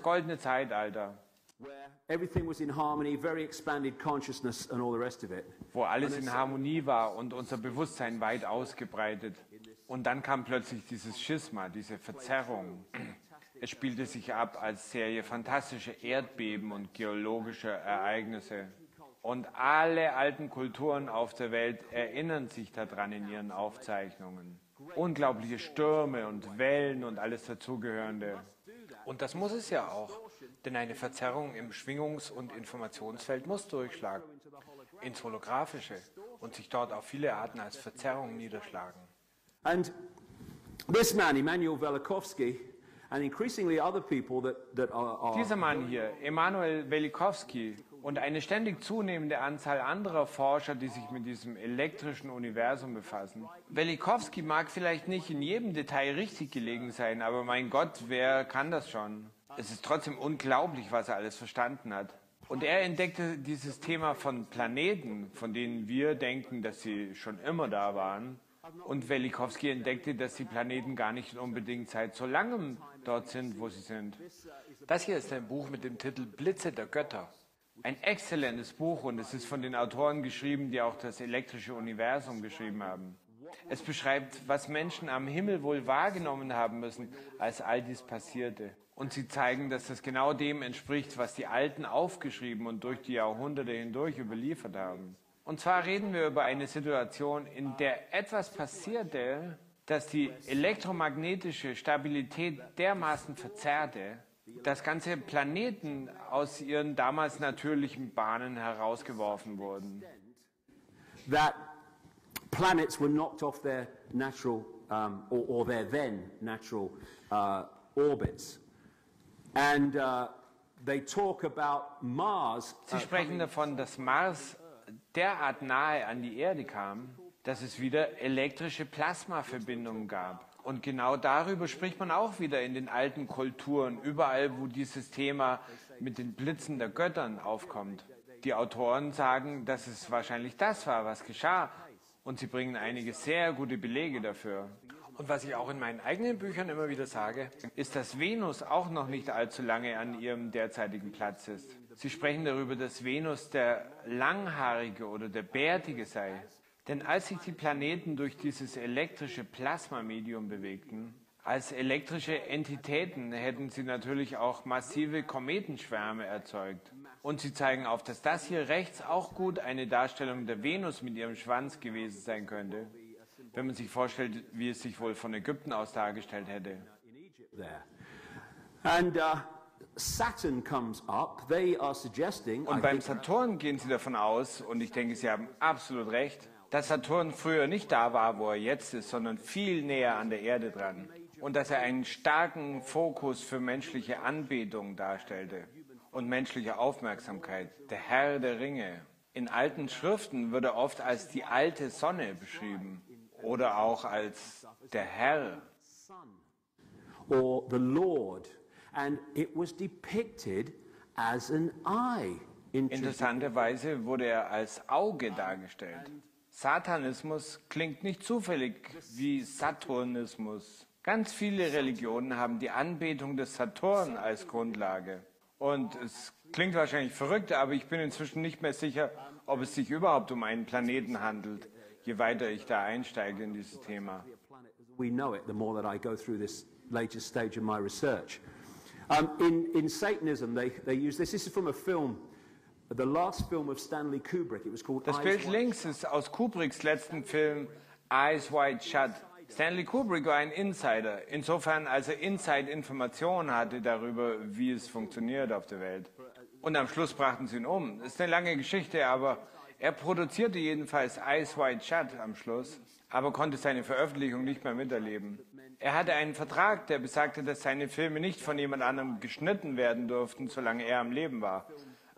goldene Zeitalter, everything was in harmony, very expanded consciousness and all the rest of it. wo alles in Harmonie war und unser Bewusstsein weit ausgebreitet. Und dann kam plötzlich dieses Schisma, diese Verzerrung. Es spielte sich ab als Serie fantastische Erdbeben und geologische Ereignisse. Und alle alten Kulturen auf der Welt erinnern sich daran in ihren Aufzeichnungen. Unglaubliche Stürme und Wellen und alles dazugehörende. Und das muss es ja auch, denn eine Verzerrung im Schwingungs- und Informationsfeld muss durchschlagen, ins Holographische und sich dort auf viele Arten als Verzerrung niederschlagen. And this man, Immanuel Velikovsky, and increasingly other people that are Dieser Mann hier, Emanuel Velikovsky, und eine ständig zunehmende Anzahl anderer Forscher, die sich mit diesem elektrischen Universum befassen. Velikovsky mag vielleicht nicht in jedem Detail richtig gelegen sein, aber mein Gott, wer kann das schon? Es ist trotzdem unglaublich, was er alles verstanden hat. Und er entdeckte dieses Thema von Planeten, von denen wir denken, dass sie schon immer da waren. Und Velikovsky entdeckte, dass die Planeten gar nicht unbedingt seit so langem dort sind, wo sie sind. Das hier ist ein Buch mit dem Titel Blitze der Götter. Ein exzellentes Buch und es ist von den Autoren geschrieben, die auch das elektrische Universum geschrieben haben. Es beschreibt, was Menschen am Himmel wohl wahrgenommen haben müssen, als all dies passierte. Und sie zeigen, dass das genau dem entspricht, was die Alten aufgeschrieben und durch die Jahrhunderte hindurch überliefert haben. Und zwar reden wir über eine Situation, in der etwas passierte, das die elektromagnetische Stabilität dermaßen verzerrte, dass ganze Planeten aus ihren damals natürlichen Bahnen herausgeworfen wurden. that planets were knocked off their natural or their then natural orbits, and they talk about Mars. Sie sprechen davon, dass Mars derart nahe an die Erde kam, dass es wieder elektrische Plasmaverbindungen gab. Und genau darüber spricht man auch wieder in den alten Kulturen, überall, wo dieses Thema mit den Blitzen der Göttern aufkommt. Die Autoren sagen, dass es wahrscheinlich das war, was geschah. Und sie bringen einige sehr gute Belege dafür. Und was ich auch in meinen eigenen Büchern immer wieder sage, ist, dass Venus auch noch nicht allzu lange an ihrem derzeitigen Platz ist. Sie sprechen darüber, dass Venus der Langhaarige oder der Bärtige sei. Denn als sich die Planeten durch dieses elektrische Plasmamedium bewegten, als elektrische Entitäten hätten sie natürlich auch massive Kometenschwärme erzeugt. Und sie zeigen auf, dass das hier rechts auch gut eine Darstellung der Venus mit ihrem Schwanz gewesen sein könnte, wenn man sich vorstellt, wie es sich wohl von Ägypten aus dargestellt hätte. And Saturn comes up. They are suggesting. Und beim Saturn gehen sie davon aus, und ich denke, sie haben absolut recht, dass Saturn früher nicht da war, wo er jetzt ist, sondern viel näher an der Erde dran. Und dass er einen starken Fokus für menschliche Anbetung darstellte und menschliche Aufmerksamkeit, der Herr der Ringe. In alten Schriften wird er oft als die alte Sonne beschrieben oder auch als der Herr. Or the Lord. And it was depicted as an eye. Interessanterweise wurde er als Auge dargestellt. Satanismus klingt nicht zufällig wie Saturnismus. Ganz viele Religionen haben die Anbetung des Saturn als Grundlage. Und es klingt wahrscheinlich verrückt, aber ich bin inzwischen nicht mehr sicher, ob es sich überhaupt um einen Planeten handelt, je weiter ich da einsteige in dieses Thema. We know it the more that I go through this latest stage of my research. In Satanism, they use this. This is from a film, the last film of Stanley Kubrick. It was called Das Bild links ist aus Kubricks letzten Film Eyes Wide Shut. Stanley Kubrick war ein Insider, insofern als er Inside-Informationen hatte darüber, wie es funktioniert auf der Welt. Und am Schluss brachten sie ihn um. Das ist eine lange Geschichte, aber er produzierte jedenfalls Eyes Wide Shut am Schluss, aber konnte seine Veröffentlichung nicht mehr miterleben. Er hatte einen Vertrag, der besagte, dass seine Filme nicht von jemand anderem geschnitten werden durften, solange er am Leben war.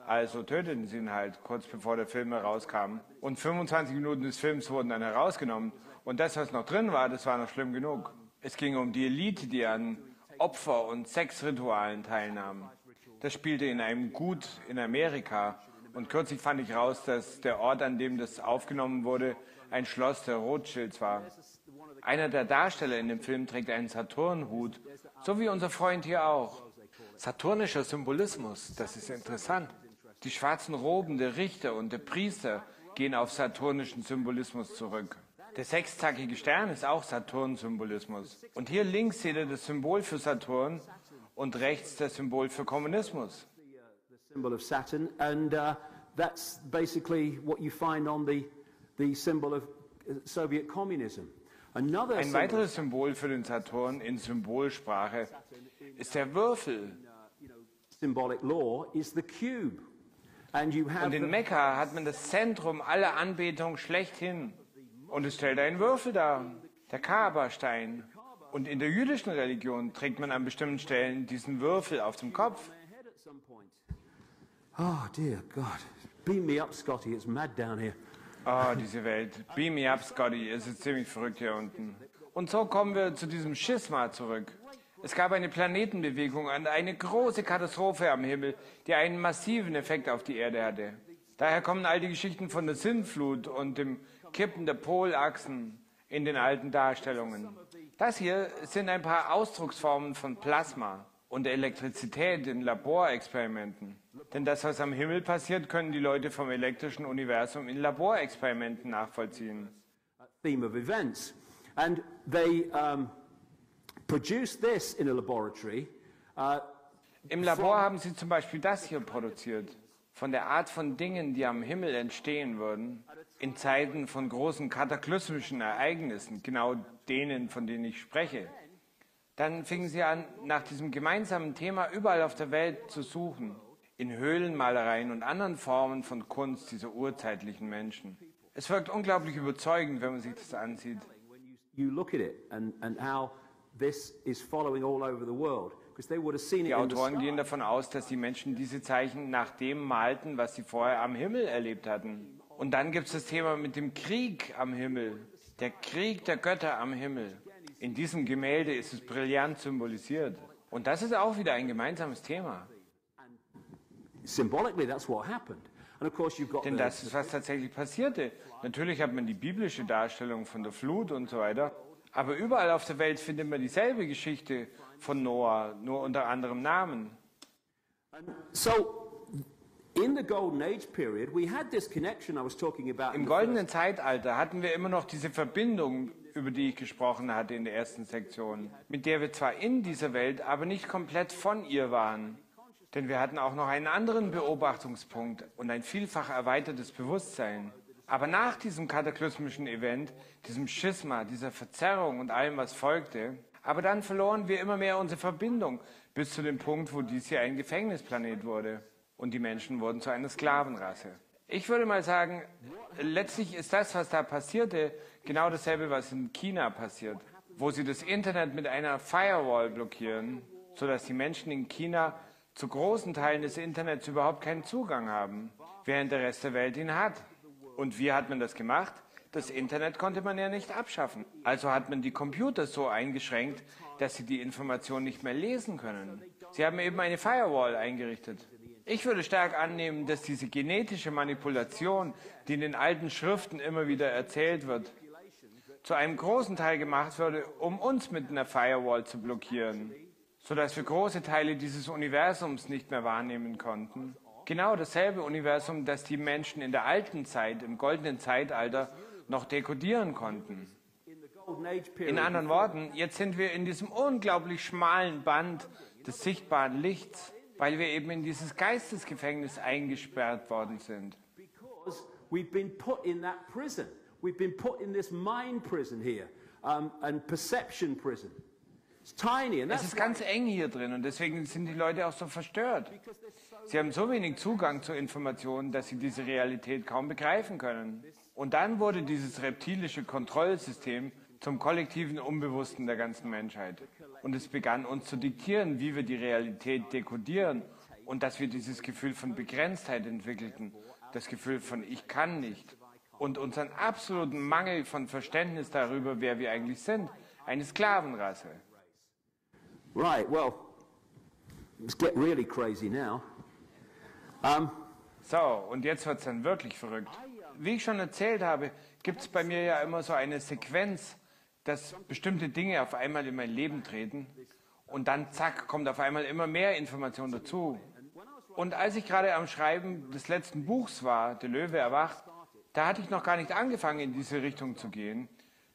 Also töteten sie ihn halt, kurz bevor der Film herauskam. Und 25 Minuten des Films wurden dann herausgenommen. Und das, was noch drin war, das war noch schlimm genug. Es ging um die Elite, die an Opfer- und Sexritualen teilnahm. Das spielte in einem Gut in Amerika. Und kürzlich fand ich raus, dass der Ort, an dem das aufgenommen wurde, ein Schloss der Rothschilds war. Einer der Darsteller in dem Film trägt einen Saturnhut, so wie unser Freund hier auch. Saturnischer Symbolismus, das ist interessant. Die schwarzen Roben der Richter und der Priester gehen auf saturnischen Symbolismus zurück. Der sechszackige Stern ist auch Saturn-Symbolismus. Und hier links seht ihr das Symbol für Saturn und rechts das Symbol für Kommunismus. The symbol of Saturn, and that's basically what you find on the symbol of Soviet communism. Another Ein weiteres Symbol für den Saturn in Symbolsprache ist der Würfel. symbolic law is the cube. And you have Und in Mekka hat man das Zentrum aller Anbetung schlechthin. Und es stellt einen Würfel dar, der Kaaba-Stein. Und in der jüdischen Religion trägt man an bestimmten Stellen diesen Würfel auf dem Kopf. Oh dear God. Beam me up, Scotty, it's mad down here. Oh, diese Welt. Beam me up, Scotty. Es ist ziemlich verrückt hier unten. Und so kommen wir zu diesem Schisma zurück. Es gab eine Planetenbewegung und eine große Katastrophe am Himmel, die einen massiven Effekt auf die Erde hatte. Daher kommen all die Geschichten von der Sintflut und dem Kippen der Polachsen in den alten Darstellungen. Das hier sind ein paar Ausdrucksformen von Plasma und Elektrizität in Laborexperimenten. Denn das, was am Himmel passiert, können die Leute vom elektrischen Universum in Laborexperimenten nachvollziehen. Theme of events. And they produced this in a laboratory. Im Labor haben sie zum Beispiel das hier produziert. Von der Art von Dingen, die am Himmel entstehen würden, in Zeiten von großen kataklysmischen Ereignissen, genau denen, von denen ich spreche. Dann fingen sie an, nach diesem gemeinsamen Thema überall auf der Welt zu suchen, in Höhlenmalereien und anderen Formen von Kunst dieser urzeitlichen Menschen. Es wirkt unglaublich überzeugend, wenn man sich das ansieht. You look at it and how this is following all over the world, because they would have seen it Die in the Autoren sky. gehen davon aus, dass die Menschen diese Zeichen nach dem malten, was sie vorher am Himmel erlebt hatten. Und dann gibt es das Thema mit dem Krieg am Himmel, der Krieg der Götter am Himmel. In diesem Gemälde ist es brillant symbolisiert. Und das ist auch wieder ein gemeinsames Thema. Symbolically, that's what happened. And of course, you've got Denn das ist, was tatsächlich passierte. Natürlich hat man die biblische Darstellung von der Flut und so weiter. Aber überall auf der Welt findet man dieselbe Geschichte von Noah, nur unter anderem Namen. So, in the Golden Age period, we had this connection I was talking about. Im goldenen Zeitalter hatten wir immer noch diese Verbindung, über die ich gesprochen hatte in der ersten Sektion, mit der wir zwar in dieser Welt, aber nicht komplett von ihr waren. Denn wir hatten auch noch einen anderen Beobachtungspunkt und ein vielfach erweitertes Bewusstsein. Aber nach diesem kataklysmischen Event, diesem Schisma, dieser Verzerrung und allem, was folgte, aber dann verloren wir immer mehr unsere Verbindung, bis zu dem Punkt, wo dies hier ein Gefängnisplanet wurde. Und die Menschen wurden zu einer Sklavenrasse. Ich würde mal sagen, letztlich ist das, was da passierte, genau dasselbe, was in China passiert, wo sie das Internet mit einer Firewall blockieren, sodass die Menschen in China zu großen Teilen des Internets überhaupt keinen Zugang haben, während der Rest der Welt ihn hat. Und wie hat man das gemacht? Das Internet konnte man ja nicht abschaffen. Also hat man die Computer so eingeschränkt, dass sie die Information nicht mehr lesen können. Sie haben eben eine Firewall eingerichtet. Ich würde stark annehmen, dass diese genetische Manipulation, die in den alten Schriften immer wieder erzählt wird, zu einem großen Teil gemacht wurde, um uns mit einer Firewall zu blockieren, sodass wir große Teile dieses Universums nicht mehr wahrnehmen konnten. Genau dasselbe Universum, das die Menschen in der alten Zeit, im goldenen Zeitalter, noch dekodieren konnten. In anderen Worten, jetzt sind wir in diesem unglaublich schmalen Band des sichtbaren Lichts, weil wir eben in dieses Geistesgefängnis eingesperrt worden sind. Because we've been put in that prison. We've been put in this mind prison here, and perception prison. It's tiny, and Es that's ist ganz eng hier drin und deswegen sind die Leute auch so verstört. Sie haben so wenig Zugang zu Informationen, dass sie diese Realität kaum begreifen können. Und dann wurde dieses reptilische Kontrollsystem zum kollektiven Unbewussten der ganzen Menschheit. Und es begann uns zu diktieren, wie wir die Realität dekodieren und dass wir dieses Gefühl von Begrenztheit entwickelten, das Gefühl von ich kann nicht und unseren absoluten Mangel von Verständnis darüber, wer wir eigentlich sind, eine Sklavenrasse. right. Well, let's get really crazy now. So, und jetzt wird es dann wirklich verrückt. Wie ich schon erzählt habe, gibt es bei mir ja immer so eine Sequenz, dass bestimmte Dinge auf einmal in mein Leben treten Und dann, zack, kommt auf einmal immer mehr Information dazu. Und als ich gerade am Schreiben des letzten Buchs war, der Löwe, erwacht, da hatte ich noch gar nicht angefangen, in diese Richtung zu gehen.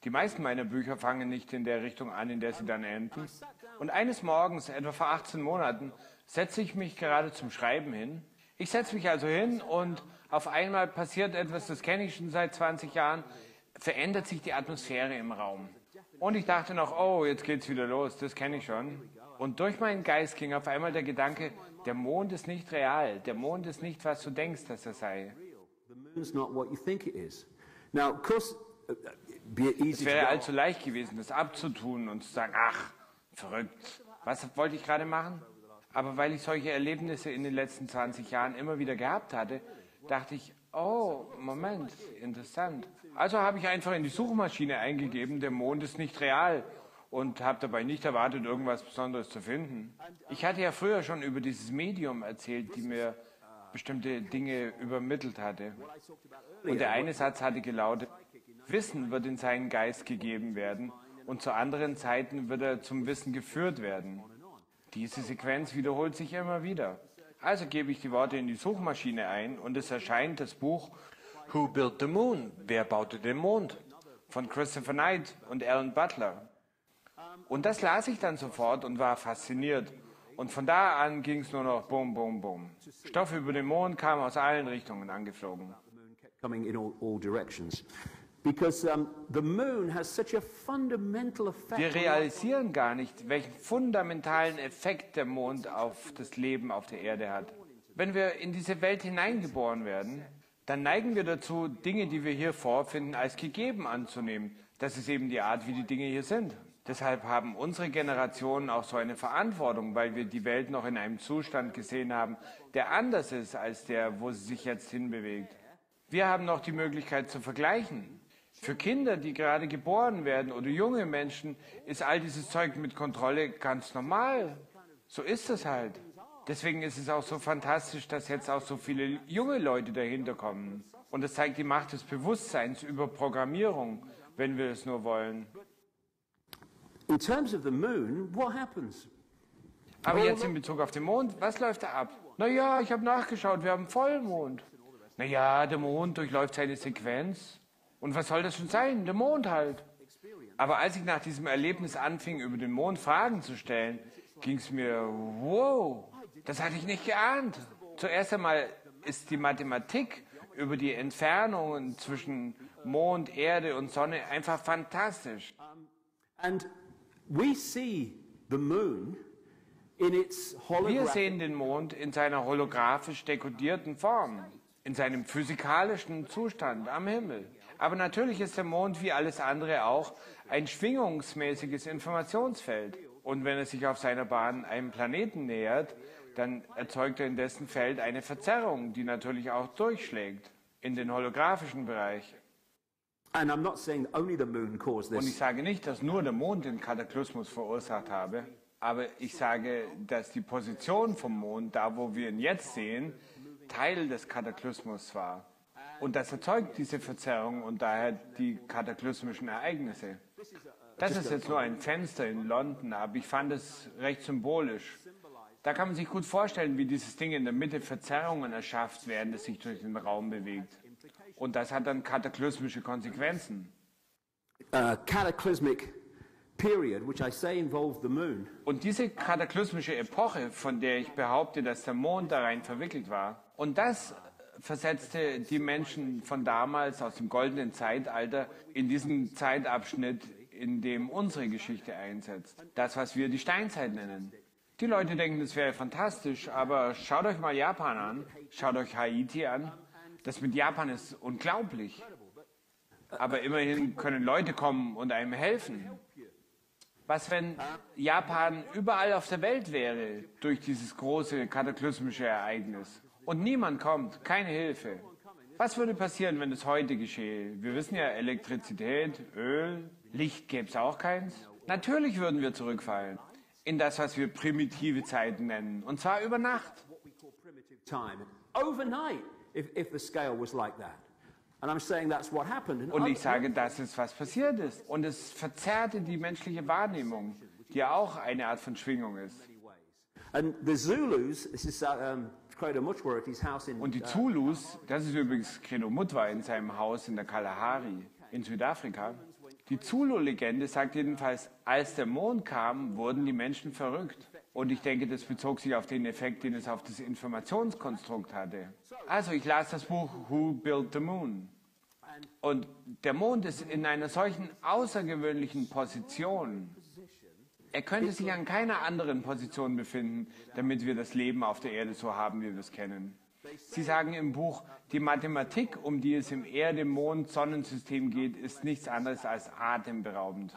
Die meisten meiner Bücher fangen nicht in der Richtung an, in der sie dann enden. Und eines Morgens, etwa vor 18 Monaten, setze ich mich gerade zum Schreiben hin. Ich setze mich also hin und auf einmal passiert etwas, das kenne ich schon seit 20 Jahren, verändert sich die Atmosphäre im Raum. Und ich dachte noch, oh, jetzt geht's wieder los, das kenne ich schon. Und durch meinen Geist ging auf einmal der Gedanke, der Mond ist nicht real, der Mond ist nicht, was du denkst, dass er sei. Es wäre allzu leicht gewesen, das abzutun und zu sagen, ach, verrückt, was wollte ich gerade machen? Aber weil ich solche Erlebnisse in den letzten 20 Jahren immer wieder gehabt hatte, dachte ich, oh, Moment, interessant. Also habe ich einfach in die Suchmaschine eingegeben, der Mond ist nicht real und habe dabei nicht erwartet, irgendwas Besonderes zu finden. Ich hatte ja früher schon über dieses Medium erzählt, die mir bestimmte Dinge übermittelt hatte. Und der eine Satz hatte gelautet, Wissen wird in seinen Geist gegeben werden und zu anderen Zeiten wird er zum Wissen geführt werden. Diese Sequenz wiederholt sich immer wieder. Also gebe ich die Worte in die Suchmaschine ein und es erscheint das Buch Who Built the Moon? Wer baute den Mond? Von Christopher Knight und Alan Butler. Und das las ich dann sofort und war fasziniert. Und von da an ging es nur noch bum, bum, bum. Stoff über den Mond kam aus allen Richtungen angeflogen. Wir realisieren gar nicht, welchen fundamentalen Effekt der Mond auf das Leben auf der Erde hat. Wenn wir in diese Welt hineingeboren werden, dann neigen wir dazu, Dinge, die wir hier vorfinden, als gegeben anzunehmen. Das ist eben die Art, wie die Dinge hier sind. Deshalb haben unsere Generationen auch so eine Verantwortung, weil wir die Welt noch in einem Zustand gesehen haben, der anders ist als der, wo sie sich jetzt hinbewegt. Wir haben noch die Möglichkeit zu vergleichen. Für Kinder, die gerade geboren werden oder junge Menschen, ist all dieses Zeug mit Kontrolle ganz normal. So ist es halt. Deswegen ist es auch so fantastisch, dass jetzt auch so viele junge Leute dahinter kommen. Und das zeigt die Macht des Bewusstseins über Programmierung, wenn wir es nur wollen. In terms of the moon, what happens? Aber jetzt in Bezug auf den Mond, was läuft da ab? Naja, ich habe nachgeschaut, wir haben Vollmond. Naja, der Mond durchläuft seine Sequenz. Und was soll das schon sein? Der Mond halt. Aber als ich nach diesem Erlebnis anfing, über den Mond Fragen zu stellen, ging es mir, wow, das hatte ich nicht geahnt. Zuerst einmal ist die Mathematik über die Entfernungen zwischen Mond, Erde und Sonne einfach fantastisch. And we see the moon in its Wir sehen den Mond in seiner holographisch dekodierten Form, in seinem physikalischen Zustand am Himmel. Aber natürlich ist der Mond wie alles andere auch ein schwingungsmäßiges Informationsfeld. Und wenn er sich auf seiner Bahn einem Planeten nähert, dann erzeugt er in dessen Feld eine Verzerrung, die natürlich auch durchschlägt in den holographischen Bereich. Und ich sage nicht, dass nur der Mond den Kataklysmus verursacht habe, aber ich sage, dass die Position vom Mond, da wo wir ihn jetzt sehen, Teil des Kataklysmus war. Und das erzeugt diese Verzerrung und daher die kataklysmischen Ereignisse. Das ist jetzt nur ein Fenster in London, aber ich fand es recht symbolisch. Da kann man sich gut vorstellen, wie dieses Ding in der Mitte Verzerrungen erschafft, während es sich durch den Raum bewegt. Und das hat dann kataklysmische Konsequenzen. Cataclysmic period, which I say involved the moon. Und diese kataklysmische Epoche, von der ich behaupte, dass der Mond da rein verwickelt war, und das versetzte die Menschen von damals aus dem goldenen Zeitalter in diesen Zeitabschnitt, in dem unsere Geschichte einsetzt. Das, was wir die Steinzeit nennen. Die Leute denken, das wäre fantastisch, aber schaut euch mal Japan an, schaut euch Haiti an. Das mit Japan ist unglaublich. Aber immerhin können Leute kommen und einem helfen. Was, wenn Japan überall auf der Welt wäre durch dieses große kataklysmische Ereignis? Und niemand kommt, keine Hilfe. Was würde passieren, wenn es heute geschehe? Wir wissen ja, Elektrizität, Öl, Licht gäbe es auch keins. Natürlich würden wir zurückfallen in das, was wir primitive Zeiten nennen. Und zwar über Nacht. Und ich sage, das ist, was passiert ist. Und es verzerrte die menschliche Wahrnehmung. die auch eine Art von Schwingung ist. And the Zulus, this is Credo Mutwa at his house in Und die Zulus, das ist übrigens Credo Mutwa in seinem Haus in der Kalahari in Südafrika. Die Zulu-Legende sagt jedenfalls, als der Mond kam, wurden die Menschen verrückt. Und ich denke, das bezog sich auf den Effekt, den es auf das Informationskonstrukt hatte. Also ich las das Buch Who Built the Moon? Und der Mond ist in einer solchen außergewöhnlichen Position. Er könnte sich an keiner anderen Position befinden, damit wir das Leben auf der Erde so haben, wie wir es kennen. Sie sagen im Buch, die Mathematik, um die es im Erde-Mond-Sonnensystem geht, ist nichts anderes als atemberaubend.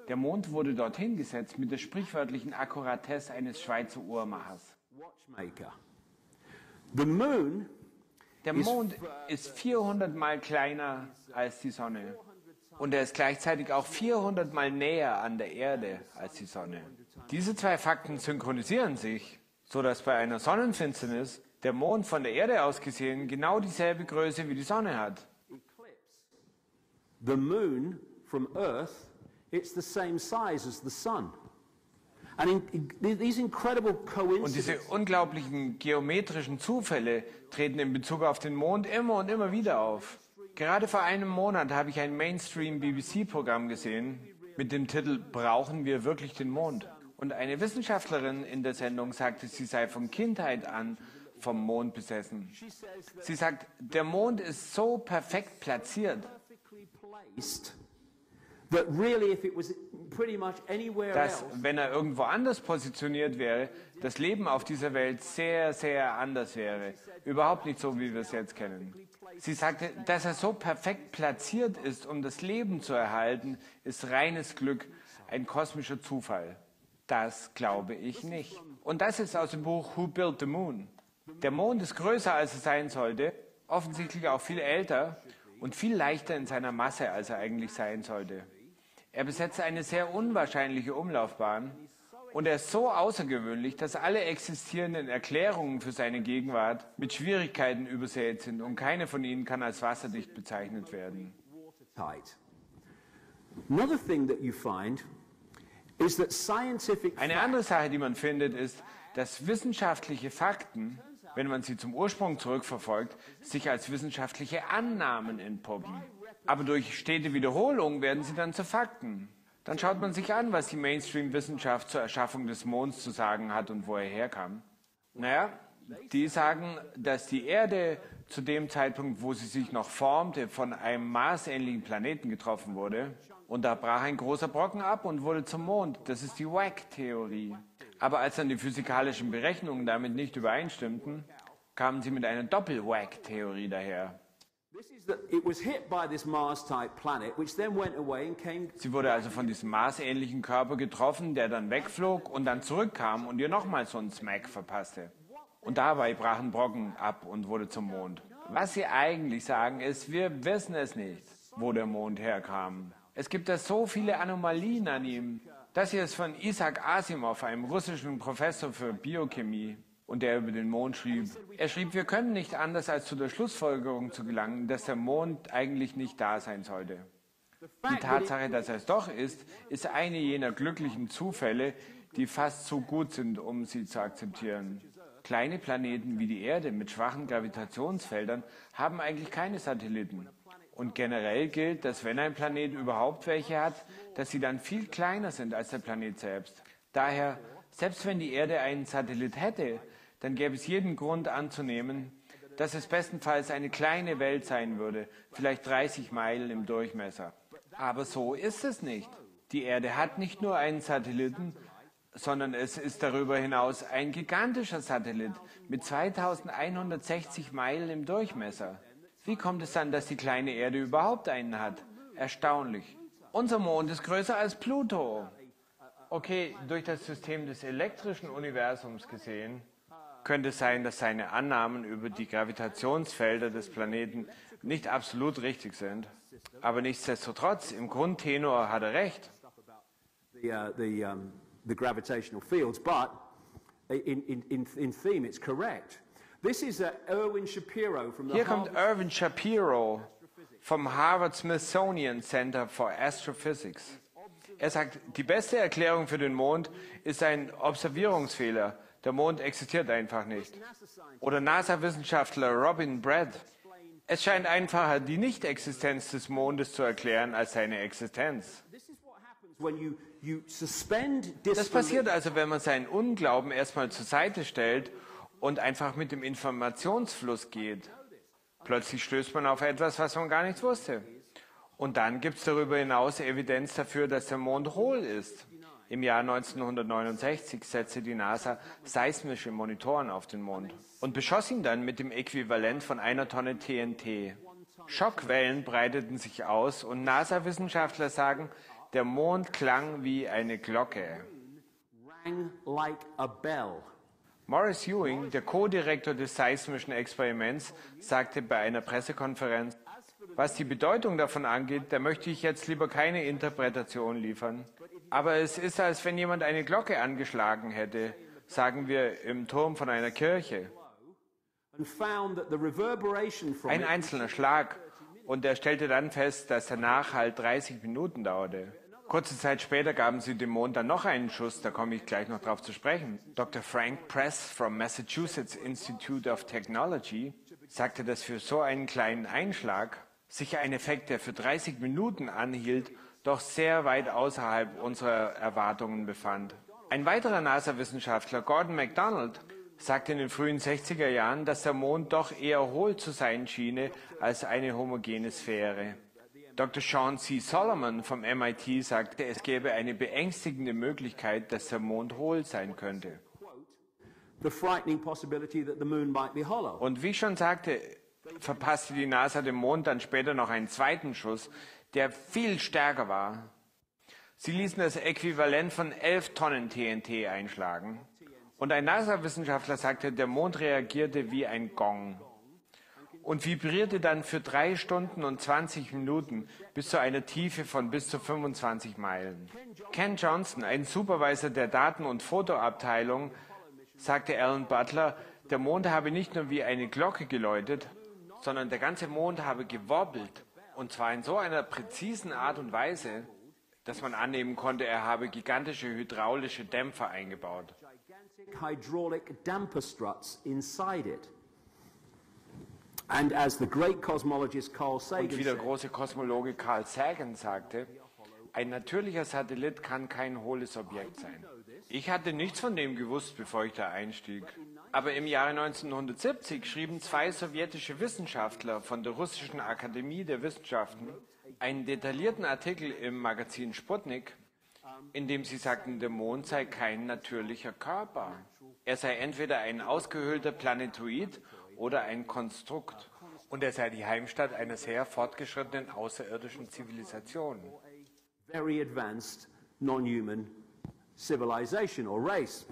Der Mond wurde dorthin gesetzt mit der sprichwörtlichen Akkuratesse eines Schweizer Uhrmachers. Der Mond ist 400 Mal kleiner als die Sonne. Und er ist gleichzeitig auch 400 Mal näher an der Erde als die Sonne. Diese zwei Fakten synchronisieren sich, sodass bei einer Sonnenfinsternis der Mond von der Erde aus gesehen genau dieselbe Größe wie die Sonne hat. The moon from Earth, it's the same size as the sun. And these incredible Und diese coincidences. unglaublichen geometrischen Zufälle treten in Bezug auf den Mond immer und immer wieder auf. Gerade vor einem Monat habe ich ein Mainstream-BBC-Programm gesehen mit dem Titel »Brauchen wir wirklich den Mond?« Und eine Wissenschaftlerin in der Sendung sagte, sie sei von Kindheit an vom Mond besessen. Sie sagt, der Mond ist so perfekt platziert, That really, if it was pretty much anywhere dass, else, wenn er irgendwo anders positioniert wäre, das Leben auf dieser Welt sehr, sehr anders wäre. Überhaupt nicht so, wie wir es jetzt kennen. Sie sagte, dass er so perfekt platziert ist, um das Leben zu erhalten, ist reines Glück, ein kosmischer Zufall. Das glaube ich nicht. Und das ist aus dem Buch Who Built the Moon? Der Mond ist größer, als er sein sollte, offensichtlich auch viel älter und viel leichter in seiner Masse, als er eigentlich sein sollte. Er besetzt eine sehr unwahrscheinliche Umlaufbahn und er ist so außergewöhnlich, dass alle existierenden Erklärungen für seine Gegenwart mit Schwierigkeiten übersät sind und keine von ihnen kann als wasserdicht bezeichnet werden. another thing that you find is that scientific Eine andere Sache, die man findet, ist, dass wissenschaftliche Fakten, wenn man sie zum Ursprung zurückverfolgt, sich als wissenschaftliche Annahmen entpuppen. Aber durch stete Wiederholung werden sie dann zu Fakten. Dann schaut man sich an, was die Mainstream-Wissenschaft zur Erschaffung des Monds zu sagen hat und wo er herkam. Naja, die sagen, dass die Erde zu dem Zeitpunkt, wo sie sich noch formte, von einem marsähnlichen Planeten getroffen wurde. Und da brach ein großer Brocken ab und wurde zum Mond. Das ist die Wack-Theorie. Aber als dann die physikalischen Berechnungen damit nicht übereinstimmten, kamen sie mit einer Doppel-Wack-Theorie daher. Sie wurde also von diesem marsähnlichen Körper getroffen, der dann wegflog und dann zurückkam und ihr nochmal so einen Smack verpasste. Und dabei brachen Brocken ab und wurde zum Mond. Was sie eigentlich sagen ist, wir wissen es nicht, wo der Mond herkam. Es gibt da so viele Anomalien an ihm. Das hier ist von Isaac Asimov, einem russischen Professor für Biochemie, und der über den Mond schrieb. Er schrieb, wir können nicht anders als zu der Schlussfolgerung zu gelangen, dass der Mond eigentlich nicht da sein sollte. Die Tatsache, dass er es doch ist, ist eine jener glücklichen Zufälle, die fast zu gut sind, um sie zu akzeptieren. Kleine Planeten wie die Erde mit schwachen Gravitationsfeldern haben eigentlich keine Satelliten. Und generell gilt, dass wenn ein Planet überhaupt welche hat, dass sie dann viel kleiner sind als der Planet selbst. Daher, selbst wenn die Erde einen Satellit hätte, dann gäbe es jeden Grund anzunehmen, dass es bestenfalls eine kleine Welt sein würde, vielleicht 30 Meilen im Durchmesser. Aber so ist es nicht. Die Erde hat nicht nur einen Satelliten, sondern es ist darüber hinaus ein gigantischer Satellit mit 2160 Meilen im Durchmesser. Wie kommt es dann, dass die kleine Erde überhaupt einen hat? Erstaunlich. Unser Mond ist größer als Pluto. Okay, durch das System des elektrischen Universums gesehen, könnte es sein, dass seine Annahmen über die Gravitationsfelder des Planeten nicht absolut richtig sind. Aber nichtsdestotrotz, im Grundtenor hat er recht. The gravitational fields, but in theme it's correct. This is Erwin Shapiro from the Hier kommt Erwin Shapiro vom Harvard Smithsonian Center for Astrophysics. Er sagt, die beste Erklärung für den Mond ist ein Observierungsfehler. Der Mond existiert einfach nicht. Oder NASA-Wissenschaftler Robin Brett. Es scheint einfacher, die Nichtexistenz des Mondes zu erklären, als seine Existenz. Das passiert also, wenn man seinen Unglauben erstmal zur Seite stellt und einfach mit dem Informationsfluss geht. Plötzlich stößt man auf etwas, was man gar nicht wusste. Und dann gibt es darüber hinaus Evidenz dafür, dass der Mond hohl ist. Im Jahr 1969 setzte die NASA seismische Monitoren auf den Mond und beschoss ihn dann mit dem Äquivalent von 1 Tonne TNT. Schockwellen breiteten sich aus und NASA-Wissenschaftler sagen, der Mond klang wie eine Glocke. Morris Ewing, der Co-Direktor des seismischen Experiments, sagte bei einer Pressekonferenz, was die Bedeutung davon angeht, da möchte ich jetzt lieber keine Interpretation liefern. Aber es ist, als wenn jemand eine Glocke angeschlagen hätte, sagen wir im Turm von einer Kirche. Ein einzelner Schlag. Und er stellte dann fest, dass der Nachhall 30 Minuten dauerte. Kurze Zeit später gaben sie dem Mond dann noch einen Schuss, da komme ich gleich noch drauf zu sprechen. Dr. Frank Press vom Massachusetts Institute of Technology sagte, dass für so einen kleinen Einschlag sich ein Effekt, der für 30 Minuten anhielt, doch sehr weit außerhalb unserer Erwartungen befand. Ein weiterer NASA-Wissenschaftler, Gordon MacDonald, sagte in den frühen 60er Jahren, dass der Mond doch eher hohl zu sein schiene als eine homogene Sphäre. Dr. Sean C. Solomon vom MIT sagte, es gäbe eine beängstigende Möglichkeit, dass der Mond hohl sein könnte. Und wie ich schon sagte, verpasste die NASA dem Mond dann später noch einen zweiten Schuss, der viel stärker war. Sie ließen das Äquivalent von 11 Tonnen TNT einschlagen. Und ein NASA-Wissenschaftler sagte, der Mond reagierte wie ein Gong und vibrierte dann für 3 Stunden und 20 Minuten bis zu einer Tiefe von bis zu 25 Meilen. Ken Johnson, ein Supervisor der Daten- und Fotoabteilung, sagte Alan Butler, der Mond habe nicht nur wie eine Glocke geläutet, sondern der ganze Mond habe gewobbelt. Und zwar in so einer präzisen Art und Weise, dass man annehmen konnte, er habe gigantische hydraulische Dämpfer eingebaut. Hydraulic damper struts inside it. And as the great cosmologist Carl Sagan Und wie der große Kosmologe Carl Sagan sagte, ein natürlicher Satellit kann kein hohles Objekt sein. Ich hatte nichts von dem gewusst, bevor ich da einstieg. Aber im Jahre 1970 schrieben 2 sowjetische Wissenschaftler von der Russischen Akademie der Wissenschaften einen detaillierten Artikel im Magazin Sputnik, in dem sie sagten, der Mond sei kein natürlicher Körper. Er sei entweder ein ausgehöhlter Planetoid oder ein Konstrukt. Und er sei die Heimstatt einer sehr fortgeschrittenen außerirdischen Zivilisation. very advanced non-human civilization or race.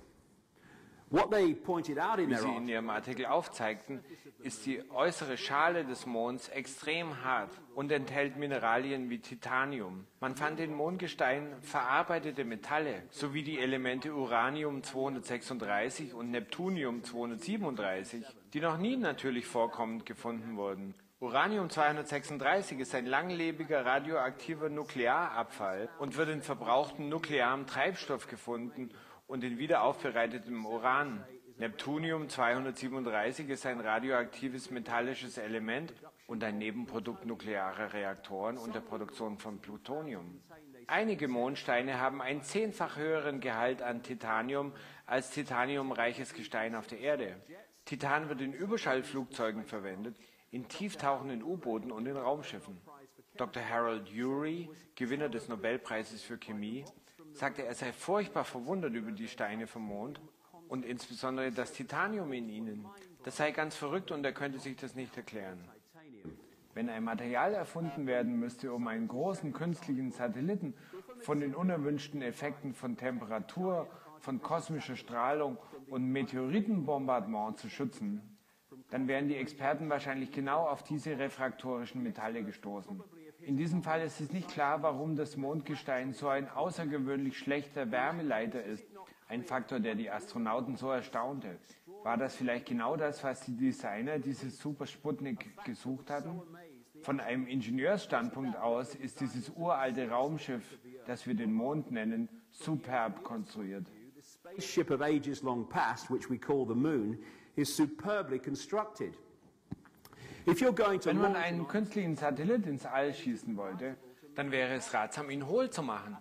What they pointed out in Wie their Sie in Ihrem Artikel aufzeigten, ist die äußere Schale des Monds extrem hart und enthält Mineralien wie Titanium. Man fand in Mondgestein verarbeitete Metalle sowie die Elemente Uranium 236 und Neptunium 237, die noch nie natürlich vorkommend gefunden wurden. Uranium 236 ist ein langlebiger radioaktiver Nuklearabfall und wird in verbrauchtem nuklearem Treibstoff gefunden und in wiederaufbereitetem Uran. Neptunium 237 ist ein radioaktives metallisches Element und ein Nebenprodukt nuklearer Reaktoren und der Produktion von Plutonium. Einige Mondsteine haben einen 10-fach höheren Gehalt an Titanium als titaniumreiches Gestein auf der Erde. Titan wird in Überschallflugzeugen verwendet, in tieftauchenden U-Booten und in Raumschiffen. Dr. Harold Urey, Gewinner des Nobelpreises für Chemie, sagte, er sei furchtbar verwundert über die Steine vom Mond und insbesondere das Titanium in ihnen. Das sei ganz verrückt und er könnte sich das nicht erklären. Wenn ein Material erfunden werden müsste, um einen großen künstlichen Satelliten von den unerwünschten Effekten von Temperatur, von kosmischer Strahlung und Meteoritenbombardement zu schützen, dann wären die Experten wahrscheinlich genau auf diese refraktorischen Metalle gestoßen. In diesem Fall ist es nicht klar, warum das Mondgestein so ein außergewöhnlich schlechter Wärmeleiter ist. Ein Faktor, der die Astronauten so erstaunte. War das vielleicht genau das, was die Designer dieses Super Sputnik gesucht hatten? Von einem Ingenieursstandpunkt aus ist dieses uralte Raumschiff das wir den Mond nennen, superb konstruiert. The spaceship of ages long past, which we call the moon, is superbly constructed. If you're going to Wenn man einen künstlichen Satellit ins All schießen wollte, dann wäre es ratsam, ihn hohl zu machen.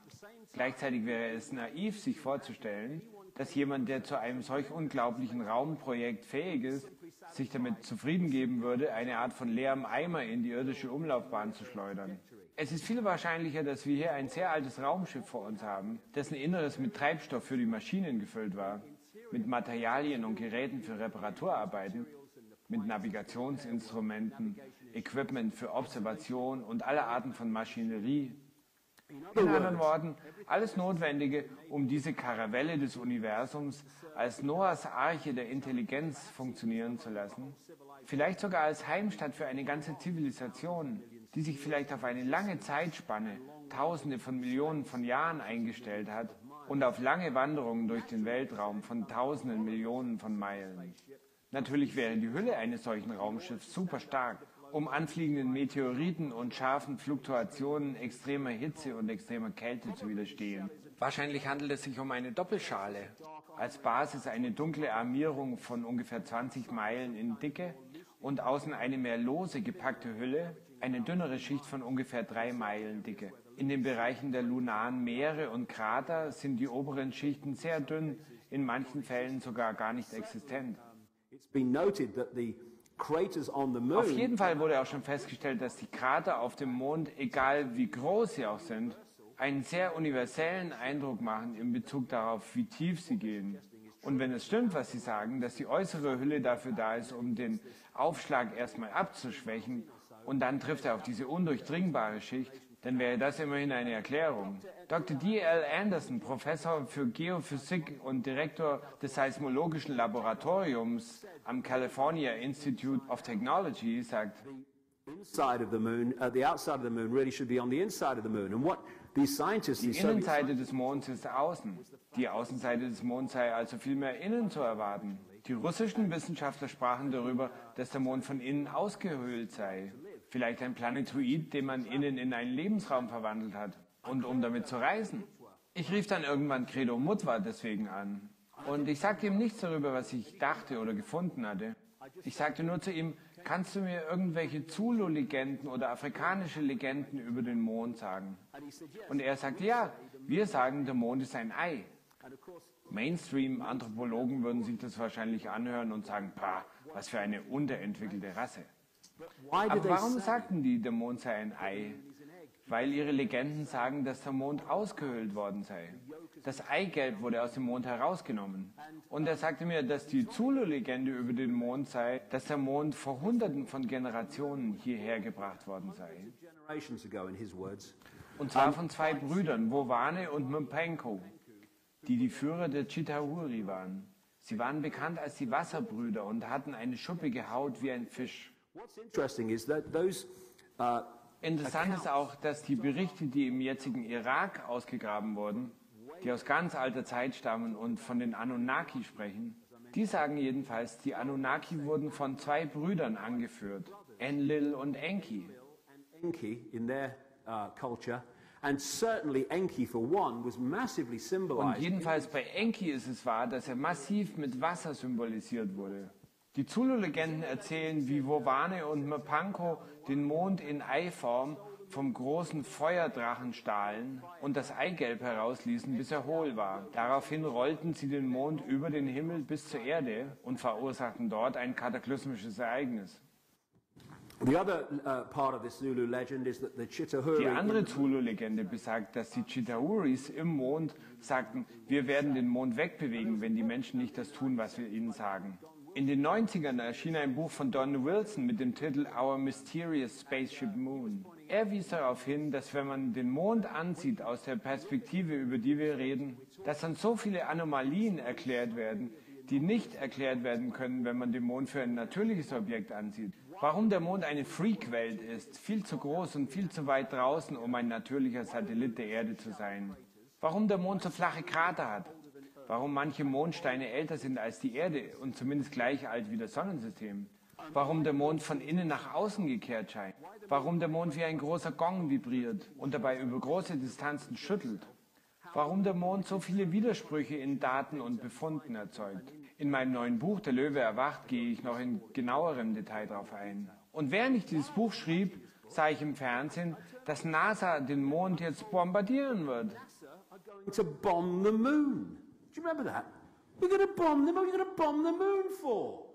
Gleichzeitig wäre es naiv, sich vorzustellen, dass jemand, der zu einem solch unglaublichen Raumprojekt fähig ist, sich damit zufrieden geben würde, eine Art von leerem Eimer in die irdische Umlaufbahn zu schleudern. Es ist viel wahrscheinlicher, dass wir hier ein sehr altes Raumschiff vor uns haben, dessen Inneres mit Treibstoff für die Maschinen gefüllt war, mit Materialien und Geräten für Reparaturarbeiten, mit Navigationsinstrumenten, Equipment für Observation und alle Arten von Maschinerie. In anderen Worten, alles Notwendige, um diese Karavelle des Universums als Noahs Arche der Intelligenz funktionieren zu lassen, vielleicht sogar als Heimstatt für eine ganze Zivilisation, die sich vielleicht auf eine lange Zeitspanne, Tausende von Millionen von Jahren eingestellt hat und auf lange Wanderungen durch den Weltraum von Tausenden Millionen von Meilen. Natürlich wäre die Hülle eines solchen Raumschiffs super stark, um anfliegenden Meteoriten und scharfen Fluktuationen extremer Hitze und extremer Kälte zu widerstehen. Wahrscheinlich handelt es sich um eine Doppelschale. Als Basis eine dunkle Armierung von ungefähr 20 Meilen in Dicke und außen eine mehr lose gepackte Hülle, eine dünnere Schicht von ungefähr 3 Meilen Dicke. In den Bereichen der lunaren Meere und Krater sind die oberen Schichten sehr dünn, in manchen Fällen sogar gar nicht existent. It's been noted that the craters on the moon Auf jeden Fall wurde auch schon festgestellt, dass die Krater auf dem Mond, egal wie groß sie auch sind, einen sehr universellen Eindruck machen in Bezug darauf, wie tief sie gehen. Und wenn es stimmt, was sie sagen, dass die äußere Hülle dafür da ist, um den Aufschlag erstmal abzuschwächen und dann trifft er auf diese undurchdringbare Schicht, dann wäre das immerhin eine Erklärung. Dr. D.L. Anderson, Professor für Geophysik und Direktor des Seismologischen Laboratoriums am California Institute of Technology, sagt, inside of the moon, the outside of the moon really should be on the inside of the moon. And what these scientists, die Innenseite des Monds ist außen. Die Außenseite des Monds sei also vielmehr innen zu erwarten. Die russischen Wissenschaftler sprachen darüber, dass der Mond von innen ausgehöhlt sei. Vielleicht ein Planetoid, den man innen in einen Lebensraum verwandelt hat. Und um damit zu reisen. Ich rief dann irgendwann Credo Mutwa deswegen an. Und ich sagte ihm nichts darüber, was ich dachte oder gefunden hatte. Ich sagte nur zu ihm, kannst du mir irgendwelche Zulu-Legenden oder afrikanische Legenden über den Mond sagen? Und er sagte, ja, wir sagen, der Mond ist ein Ei. Mainstream-Anthropologen würden sich das wahrscheinlich anhören und sagen, pah, was für eine unterentwickelte Rasse. Aber warum sagten die, der Mond sei ein Ei? Weil ihre Legenden sagen, dass der Mond ausgehöhlt worden sei. Das Eigelb wurde aus dem Mond herausgenommen. Und er sagte mir, dass die Zulu-Legende über den Mond sei, dass der Mond vor Hunderten von Generationen hierher gebracht worden sei. Und zwar von zwei Brüdern, Wowane und Mpenko, die die Führer der Chitauri waren. Sie waren bekannt als die Wasserbrüder und hatten eine schuppige Haut wie ein Fisch. Interessant ist auch, dass die Berichte, die im jetzigen Irak ausgegraben wurden, die aus ganz alter Zeit stammen und von den Anunnaki sprechen, die sagen jedenfalls, die Anunnaki wurden von zwei Brüdern angeführt, Enlil und Enki. In their culture, and certainly Enki for one was massively Und symbolized. jedenfalls bei Enki ist es wahr, dass er massiv mit Wasser symbolisiert wurde. Die Zulu-Legenden erzählen, wie Wowane und Mpanko den Mond in Eiform vom großen Feuerdrachen stahlen und das Eigelb herausließen, bis er hohl war. Daraufhin rollten sie den Mond über den Himmel bis zur Erde und verursachten dort ein kataklysmisches Ereignis. The other part of this Zulu legend is that the Chitauri. Die andere Zulu-Legende besagt, dass die Chitauris im Mond sagten, wir werden den Mond wegbewegen, wenn die Menschen nicht das tun, was wir ihnen sagen. In den 90ern erschien ein Buch von Don Wilson mit dem Titel Our Mysterious Spaceship Moon. Er wies darauf hin, dass wenn man den Mond ansieht aus der Perspektive, über die wir reden, dass dann so viele Anomalien erklärt werden, die nicht erklärt werden können, wenn man den Mond für ein natürliches Objekt ansieht. Warum der Mond eine Freak-Welt ist, viel zu groß und viel zu weit draußen, um ein natürlicher Satellit der Erde zu sein. Warum der Mond so flache Krater hat. Warum manche Mondsteine älter sind als die Erde und zumindest gleich alt wie das Sonnensystem. warum der Mond von innen nach außen gekehrt scheint, warum der Mond wie ein großer Gong vibriert und dabei über große Distanzen schüttelt, warum der Mond so viele Widersprüche in Daten und Befunden erzeugt. In meinem neuen Buch, Der Löwe erwacht, gehe ich noch in genauerem Detail darauf ein. Und während ich dieses Buch schrieb, sah ich im Fernsehen, dass NASA den Mond jetzt bombardieren wird. To bomb the moon. Do you remember that? We're going to bomb the moon. You're going to bomb the moon for?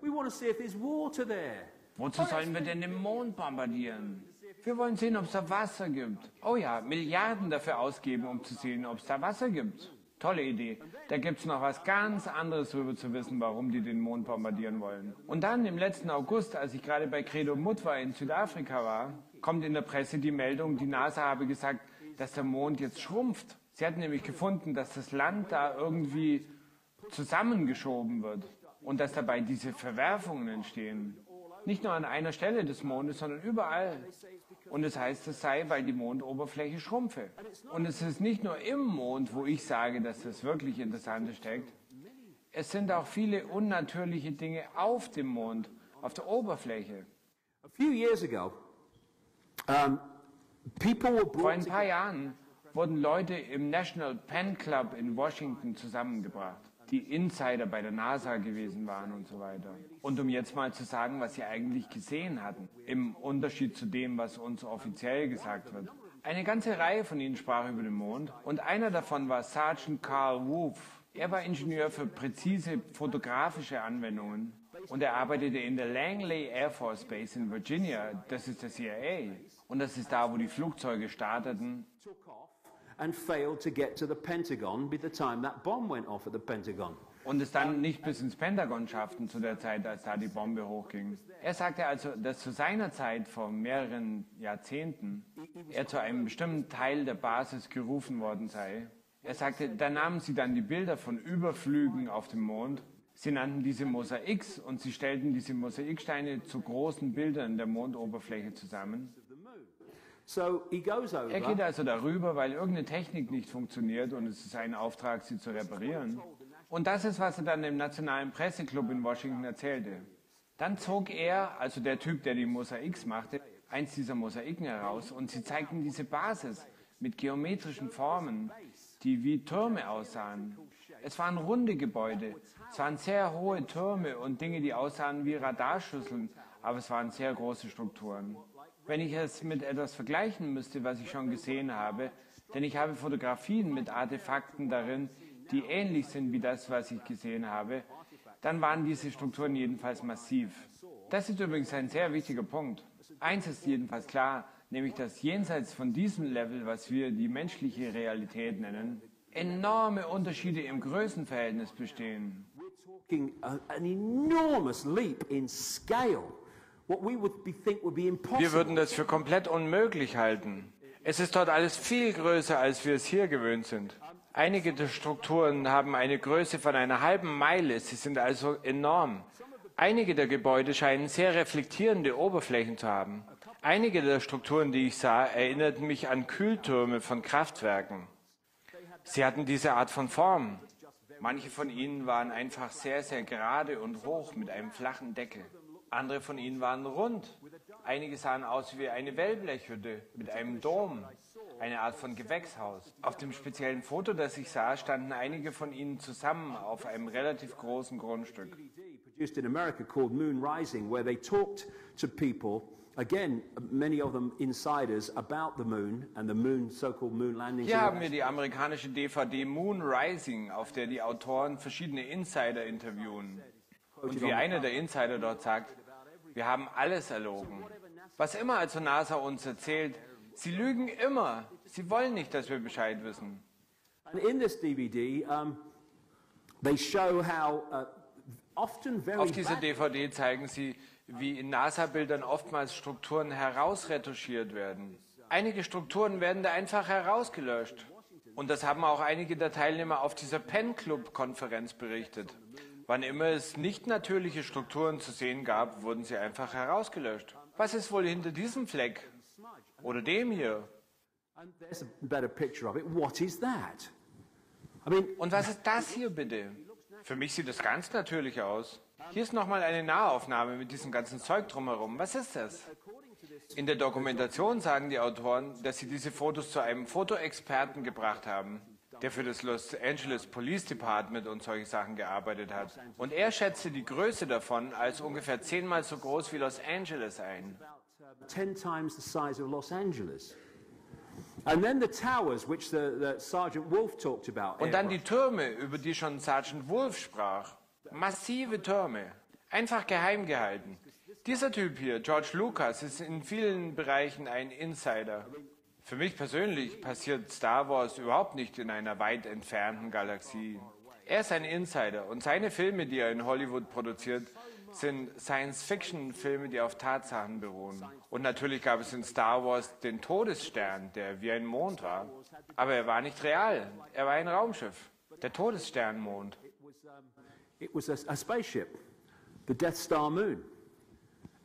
We want to see if there's water there. Wozu sollen wir denn den Mond bombardieren? Wir wollen sehen, ob es da Wasser gibt. Oh ja, Milliarden dafür ausgeben, um zu sehen, ob es da Wasser gibt. Tolle Idee. Da gibt es noch was ganz anderes darüber zu wissen, warum die den Mond bombardieren wollen. Und dann im letzten August, als ich gerade bei Credo Mutwa in Südafrika war, kommt in der Presse die Meldung, die NASA habe gesagt, dass der Mond jetzt schrumpft. Sie hat nämlich gefunden, dass das Land da irgendwie zusammengeschoben wird und dass dabei diese Verwerfungen entstehen. Nicht nur an einer Stelle des Mondes, sondern überall. Und es heißt, es sei, weil die Mondoberfläche schrumpfe. Und es ist nicht nur im Mond, wo ich sage, dass das wirklich Interessante steckt. Es sind auch viele unnatürliche Dinge auf dem Mond, auf der Oberfläche. A few years ago, people were Vor brought ein paar Jahren wurden Leute im National Pen Club in Washington zusammengebracht, die Insider bei der NASA gewesen waren und so weiter. Und um jetzt mal zu sagen, was sie eigentlich gesehen hatten, im Unterschied zu dem, was uns offiziell gesagt wird. Eine ganze Reihe von ihnen sprach über den Mond und einer davon war Sergeant Carl Wolf. Er war Ingenieur für präzise fotografische Anwendungen und er arbeitete in der Langley Air Force Base in Virginia, das ist der CIA. Und das ist da, wo die Flugzeuge starteten. and failed to get to the Pentagon by the time that bomb went off at the Pentagon. Und es dann nicht bis ins Pentagon schafften zu der Zeit, als da die Bombe hochging. Er sagte also, dass zu seiner Zeit vor mehreren Jahrzehnten er zu einem bestimmten Teil der Basis gerufen worden sei. Er sagte, da nahmen sie dann die Bilder von Überflügen auf dem Mond. Sie nannten diese Mosaiks und sie stellten diese Mosaiksteine zu großen Bildern der Mondoberfläche zusammen. So he goes over. Er geht also darüber, weil irgendeine Technik nicht funktioniert und es ist sein Auftrag, sie zu reparieren. Und das ist, was er dann im Nationalen Presseclub in Washington erzählte. Dann zog er, also der Typ, der die Mosaiks machte, eins dieser Mosaiken heraus und sie zeigten diese Basis mit geometrischen Formen, die wie Türme aussahen. Es waren runde Gebäude, es waren sehr hohe Türme und Dinge, die aussahen wie Radarschüsseln, aber es waren sehr große Strukturen. Wenn ich es mit etwas vergleichen müsste, was ich schon gesehen habe, denn ich habe Fotografien mit Artefakten darin, die ähnlich sind wie das, was ich gesehen habe, dann waren diese Strukturen jedenfalls massiv. Das ist übrigens ein sehr wichtiger Punkt. Eins ist jedenfalls klar, nämlich dass jenseits von diesem Level, was wir die menschliche Realität nennen, enorme Unterschiede im Größenverhältnis bestehen. Talking an enormous leap in scale. What we would think would be impossible. Wir würden das für komplett unmöglich halten. Es ist dort alles viel größer, als wir es hier gewöhnt sind. Einige der Strukturen haben eine Größe von einer halben Meile, sie sind also enorm. Einige der Gebäude scheinen sehr reflektierende Oberflächen zu haben. Einige der Strukturen, die ich sah, erinnerten mich an Kühltürme von Kraftwerken. Sie hatten diese Art von Form. Manche von ihnen waren einfach sehr, sehr gerade und hoch mit einem flachen Deckel. Andere von ihnen waren rund. Einige sahen aus wie eine Wellblechhütte mit einem Dom, eine Art von Gewächshaus. Auf dem speziellen Foto, das ich sah, standen einige von ihnen zusammen auf einem relativ großen Grundstück. Produced in America called Moon Rising, where they talked to people, again, many of them insiders, about the moon and the moon, so-called moon landings. Hier haben wir die amerikanische DVD Moon Rising, auf der die Autoren verschiedene Insider interviewen. Und wie einer der Insider dort sagt, wir haben alles erlogen. Was immer also NASA uns erzählt, sie lügen immer. Sie wollen nicht, dass wir Bescheid wissen. And in this DVD, they show how often very Auf dieser bad DVD zeigen sie, wie in NASA-Bildern oftmals Strukturen herausretuschiert werden. Einige Strukturen werden da einfach herausgelöscht. Und das haben auch einige der Teilnehmer auf dieser Pen Club-Konferenz berichtet. Wann immer es nicht natürliche Strukturen zu sehen gab, wurden sie einfach herausgelöscht. Was ist wohl hinter diesem Fleck? Oder dem hier? And there's a better picture of it. What is that? I mean, Und was ist das hier bitte? Für mich sieht das ganz natürlich aus. Hier ist nochmal eine Nahaufnahme mit diesem ganzen Zeug drumherum. Was ist das? In der Dokumentation sagen die Autoren, dass sie diese Fotos zu einem Fotoexperten gebracht haben, der für das Los Angeles Police Department und solche Sachen gearbeitet hat. Und er schätzte die Größe davon als ungefähr 10-mal so groß wie Los Angeles ein. 10 times the size of Los Angeles. And then the towers, which the Sergeant Wolf talked about. Und dann die Türme, über die schon Sergeant Wolf sprach. Massive Türme. Einfach geheim gehalten. Dieser Typ hier, George Lucas, ist in vielen Bereichen ein Insider. Für mich persönlich passiert Star Wars überhaupt nicht in einer weit entfernten Galaxie. Er ist ein Insider und seine Filme, die er in Hollywood produziert, sind Science-Fiction-Filme, die auf Tatsachen beruhen. Und natürlich gab es in Star Wars den Todesstern, der wie ein Mond war. Aber er war nicht real, er war ein Raumschiff. Der Todessternmond. It was a spaceship, the Death Star moon.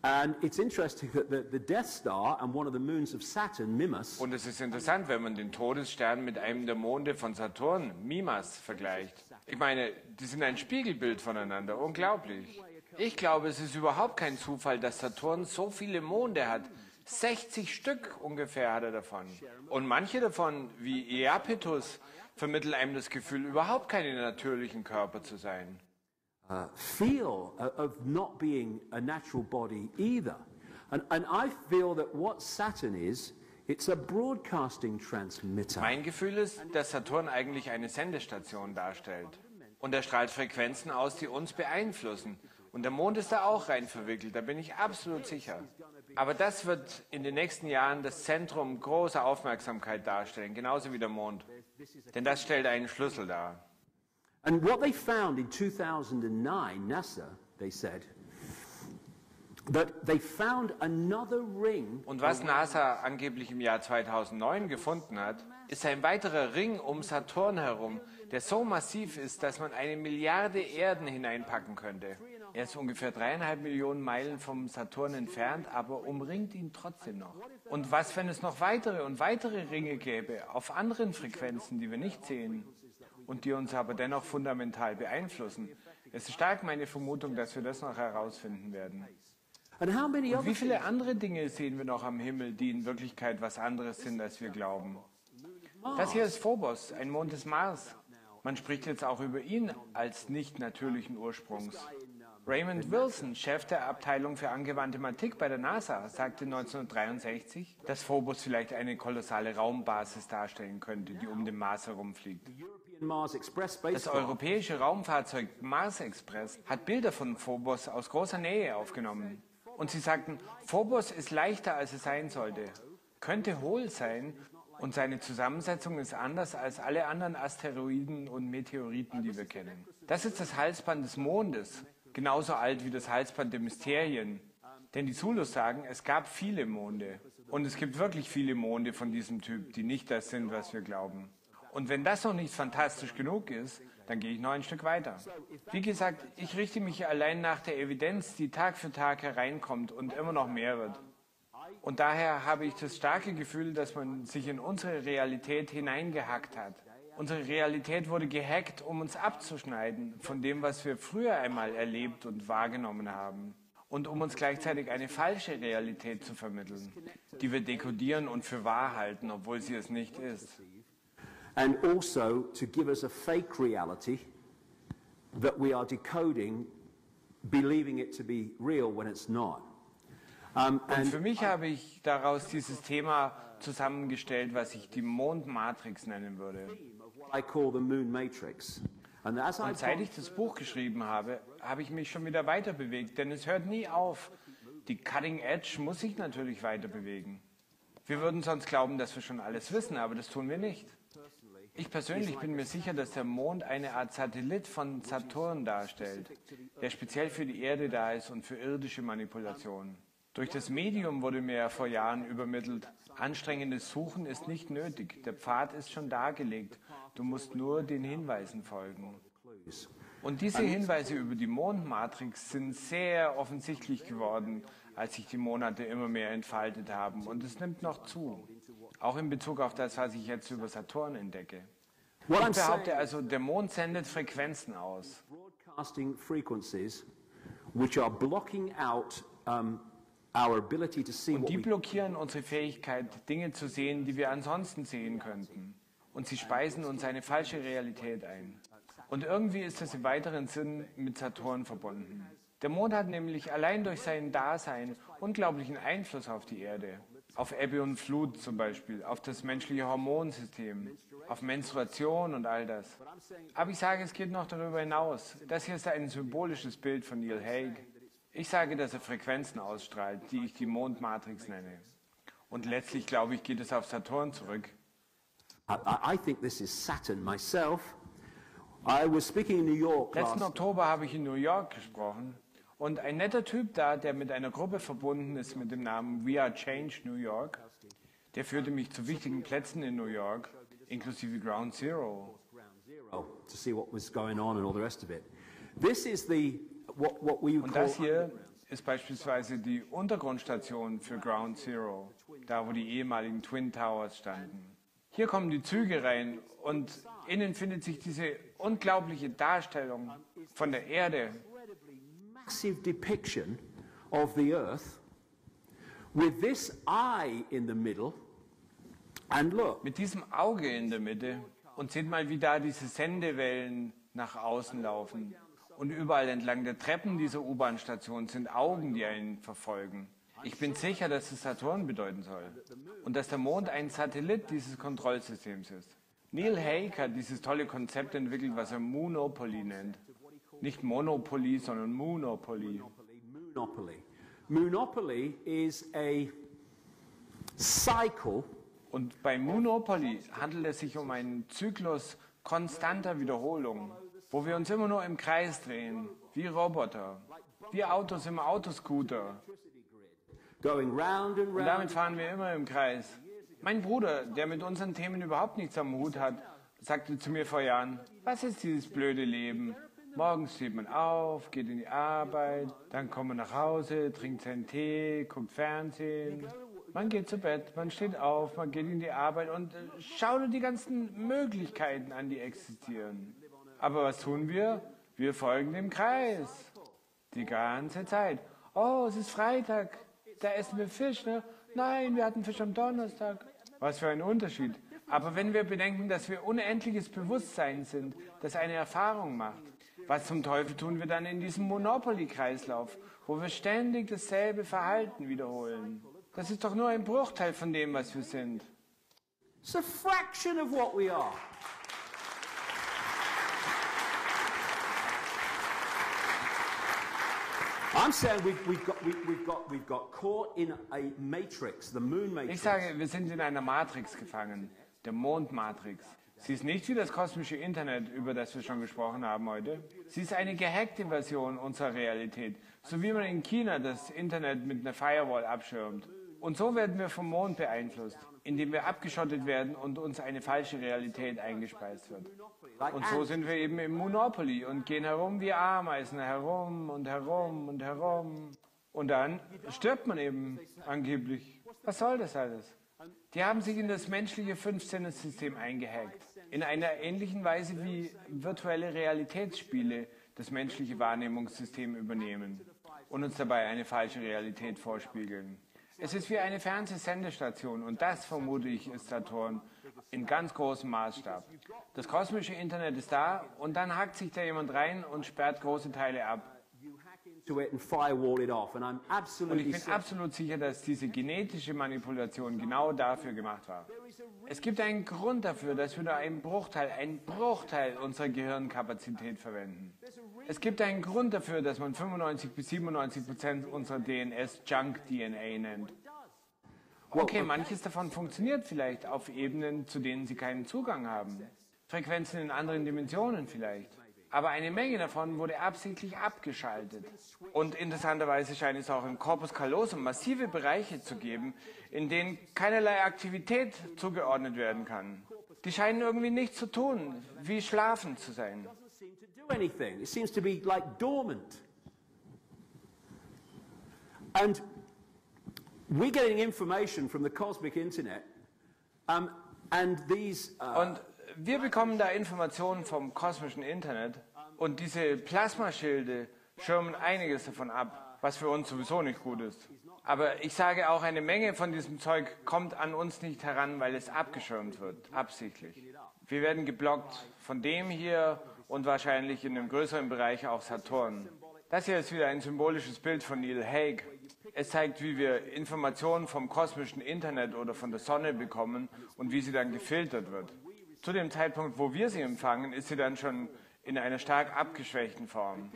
And it's interesting that the Death Star and one of the moons of Saturn, Mimas. Und es ist interessant, wenn man den Todesstern mit einem der Monde von Saturn, Mimas, vergleicht. Ich meine, die sind ein Spiegelbild voneinander. Unglaublich. Ich glaube, es ist überhaupt kein Zufall, dass Saturn so viele Monde hat. 60 Stück ungefähr hat er davon. Und manche davon, wie Iapetus, vermitteln einem das Gefühl, überhaupt keine natürlichen Körper zu sein. Feel of not being a natural body either. And I feel that what Saturn is, it's a broadcasting transmitter. Mein Gefühl ist, dass Saturn eigentlich eine Sendestation darstellt. Und er strahlt Frequenzen aus, die uns beeinflussen. Und der Mond ist da auch rein verwickelt, da bin ich absolut sicher. Aber das wird in den nächsten Jahren das Zentrum großer Aufmerksamkeit darstellen, genauso wie der Mond. Denn das stellt einen Schlüssel dar. And what they found in 2009, NASA, they said, that they found another ring. Und was NASA angeblich im Jahr 2009 gefunden hat, ist ein weiterer Ring um Saturn herum, der so massiv ist, dass man 1 Milliarde Erden hineinpacken könnte. Er ist ungefähr 3,5 Millionen Meilen vom Saturn entfernt, aber umringt ihn trotzdem noch. Und was, wenn es noch weitere und weitere Ringe gäbe, auf anderen Frequenzen, die wir nicht sehen und die uns aber dennoch fundamental beeinflussen? Es ist stark meine Vermutung, dass wir das noch herausfinden werden. Und wie viele andere Dinge sehen wir noch am Himmel, die in Wirklichkeit was anderes sind, als wir glauben? Das hier ist Phobos, ein Mond des Mars. Man spricht jetzt auch über ihn als nicht natürlichen Ursprungs. Raymond Wilson, Chef der Abteilung für angewandte Mathematik bei der NASA, sagte 1963, dass Phobos vielleicht eine kolossale Raumbasis darstellen könnte, die um den Mars herumfliegt. Das europäische Raumfahrzeug Mars Express hat Bilder von Phobos aus großer Nähe aufgenommen. Und sie sagten, Phobos ist leichter, als es sein sollte, könnte hohl sein und seine Zusammensetzung ist anders als alle anderen Asteroiden und Meteoriten, die wir kennen. Das ist das Halsband des Mondes, genauso alt wie das Halsband der Mysterien. Denn die Zulus sagen, es gab viele Monde. Und es gibt wirklich viele Monde von diesem Typ, die nicht das sind, was wir glauben. Und wenn das noch nicht fantastisch genug ist, dann gehe ich noch ein Stück weiter. Wie gesagt, ich richte mich allein nach der Evidenz, die Tag für Tag hereinkommt und immer noch mehr wird. Und daher habe ich das starke Gefühl, dass man sich in unsere Realität hineingehackt hat. Unsere Realität wurde gehackt, um uns abzuschneiden von dem, was wir früher einmal erlebt und wahrgenommen haben. Und um uns gleichzeitig eine falsche Realität zu vermitteln, die wir dekodieren und für wahr halten, obwohl sie es nicht ist. And also to give us a fake reality that we are decoding, believing it to be real when it's not. Und für mich habe ich daraus dieses Thema zusammengestellt, was ich die Mondmatrix nennen würde. I call the moon matrix. Und seit ich das Buch geschrieben habe, habe ich mich schon wieder weiter bewegt, denn es hört nie auf. Die Cutting Edge muss sich natürlich weiter bewegen. Wir würden sonst glauben, dass wir schon alles wissen, aber das tun wir nicht. Ich persönlich bin mir sicher, dass der Mond eine Art Satellit von Saturn darstellt, der speziell für die Erde da ist und für irdische Manipulationen. Durch das Medium wurde mir ja vor Jahren übermittelt, anstrengendes Suchen ist nicht nötig, der Pfad ist schon dargelegt, du musst nur den Hinweisen folgen. Und diese Hinweise über die Mondmatrix sind sehr offensichtlich geworden, als sich die Monate immer mehr entfaltet haben. Und es nimmt noch zu, auch in Bezug auf das, was ich jetzt über Saturn entdecke. Ich behaupte also, der Mond sendet Frequenzen aus. which are blocking out our ability to see Und what die we blockieren unsere Fähigkeit, Dinge zu sehen, die wir ansonsten sehen könnten. Und sie speisen uns eine falsche Realität ein. Und irgendwie ist das im weiteren Sinn mit Saturn verbunden. Der Mond hat nämlich allein durch sein Dasein unglaublichen Einfluss auf die Erde. Auf Ebbe und Flut zum Beispiel, auf das menschliche Hormonsystem, auf Menstruation und all das. Aber ich sage, es geht noch darüber hinaus. Das hier ist ein symbolisches Bild von Neil Haig. Ich sage, dass er Frequenzen ausstrahlt, die ich die Mondmatrix nenne. Und letztlich, glaube ich, geht es auf Saturn zurück. I think this is Saturn myself. I was speaking in New York Letzten Oktober habe ich in New York gesprochen und ein netter Typ da, der mit einer Gruppe verbunden ist mit dem Namen We Are Change New York, der führte mich zu wichtigen Plätzen in New York, inklusive Ground Zero. to see what was going on and all the rest of it. This is what we would Und call das hier ist beispielsweise die Untergrundstation für Ground Zero, da wo die ehemaligen Twin Towers standen. Hier kommen die Züge rein und innen findet sich diese unglaubliche Darstellung von der Erde. massive depiction of the earth with this eye in the middle. And look, Mit diesem Auge in der Mitte und seht mal, wie da diese Sendewellen nach außen laufen. Und überall entlang der Treppen dieser U-Bahn-Station sind Augen, die einen verfolgen. Ich bin sicher, dass es Saturn bedeuten soll. Und dass der Mond ein Satellit dieses Kontrollsystems ist. Neil Haig hat dieses tolle Konzept entwickelt, was er Moonopoly nennt. Nicht Monopoly, sondern Moonopoly. Monopoly is a cycle Und bei Monopoly handelt es sich um einen Zyklus konstanter Wiederholung, wo wir uns immer nur im Kreis drehen, wie Roboter, wie Autos im Autoscooter. going round and Und round. damit fahren wir immer im Kreis. Mein Bruder, der mit unseren Themen überhaupt nichts am Hut hat, sagte zu mir vor Jahren, was ist dieses blöde Leben? Morgens steht man auf, geht in die Arbeit, dann kommt man nach Hause, trinkt seinen Tee, guckt Fernsehen. Man geht zu Bett, man steht auf, man geht in die Arbeit und schaut nur die ganzen Möglichkeiten an, die existieren. Aber was tun wir? Wir folgen dem Kreis. Die ganze Zeit. Oh, es ist Freitag, da essen wir Fisch, ne? Nein, wir hatten Fisch am Donnerstag. Was für ein Unterschied. Aber wenn wir bedenken, dass wir unendliches Bewusstsein sind, das eine Erfahrung macht, was zum Teufel tun wir dann in diesem Monopoly-Kreislauf, wo wir ständig dasselbe Verhalten wiederholen? Das ist doch nur ein Bruchteil von dem, was wir sind. It's a fraction of what we are. I'm saying we've got caught in a matrix, the moon matrix. Ich sage, wir sind in einer Matrix gefangen, der Mondmatrix. Sie ist nicht wie das kosmische Internet, über das wir schon gesprochen haben heute. Sie ist eine gehackte Version unserer Realität, so wie man in China das Internet mit einer Firewall abschirmt. Und so werden wir vom Mond beeinflusst, indem wir abgeschottet werden und uns eine falsche Realität eingespeist wird. Und so sind wir eben im Monopoly und gehen herum wie Ameisen, herum und herum und herum. Und dann stirbt man eben angeblich. Was soll das alles? Die haben sich in das menschliche Fünf-Sinnes-System eingehackt. In einer ähnlichen Weise wie virtuelle Realitätsspiele das menschliche Wahrnehmungssystem übernehmen und uns dabei eine falsche Realität vorspiegeln. Es ist wie eine Fernsehsendestation und das, vermute ich, ist Saturn in ganz großem Maßstab. Das kosmische Internet ist da und dann hackt sich da jemand rein und sperrt große Teile ab. To it and firewall it off, and I'm Und ich absolutely bin absolut sicher, dass diese genetische Manipulation genau dafür gemacht war. Es gibt einen Grund dafür, dass wir nur einen Bruchteil unserer Gehirnkapazität verwenden. Es gibt einen Grund dafür, dass man 95 bis 97% unserer DNS Junk-DNA nennt. Okay, manches davon funktioniert vielleicht auf Ebenen, zu denen Sie keinen Zugang haben. Frequenzen in anderen Dimensionen vielleicht. Aber eine Menge davon wurde absichtlich abgeschaltet. Und interessanterweise scheint es auch im Corpus callosum massive Bereiche zu geben, in denen keinerlei Aktivität zugeordnet werden kann. Die scheinen irgendwie nichts zu tun, wie schlafend zu sein. do anything. It seems to be like dormant. And we're getting information from the cosmic internet, and these. Und wir bekommen da Informationen vom kosmischen Internet und diese Plasmaschilde schirmen einiges davon ab, was für uns sowieso nicht gut ist. Aber ich sage auch, eine Menge von diesem Zeug kommt an uns nicht heran, weil es abgeschirmt wird, absichtlich. Wir werden geblockt von dem hier und wahrscheinlich in einem größeren Bereich auch Saturn. Das hier ist wieder ein symbolisches Bild von Neil Haig. Es zeigt, wie wir Informationen vom kosmischen Internet oder von der Sonne bekommen und wie sie dann gefiltert wird. Zu dem Zeitpunkt, wo wir sie empfangen, ist sie dann schon in einer stark abgeschwächten Form.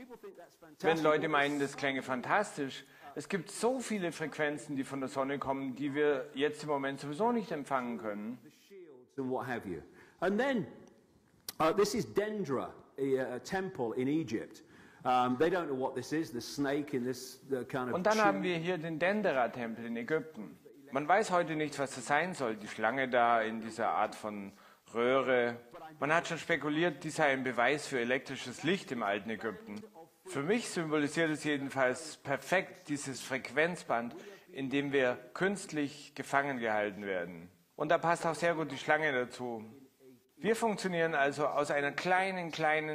Wenn Leute meinen, das klänge fantastisch, es gibt so viele Frequenzen, die von der Sonne kommen, die wir jetzt im Moment sowieso nicht empfangen können. And then, this is Dendra, a temple in Egypt. They don't know what this is, the snake in this kind of... Und dann haben wir hier den Dendera-Tempel in Ägypten. Man weiß heute nicht, was das sein soll, die Schlange da in dieser Art von Röhre. Man hat schon spekuliert, dies sei ein Beweis für elektrisches Licht im alten Ägypten. Für mich symbolisiert es jedenfalls perfekt dieses Frequenzband, in dem wir künstlich gefangen gehalten werden. Und da passt auch sehr gut die Schlange dazu. Wir funktionieren also aus einer kleinen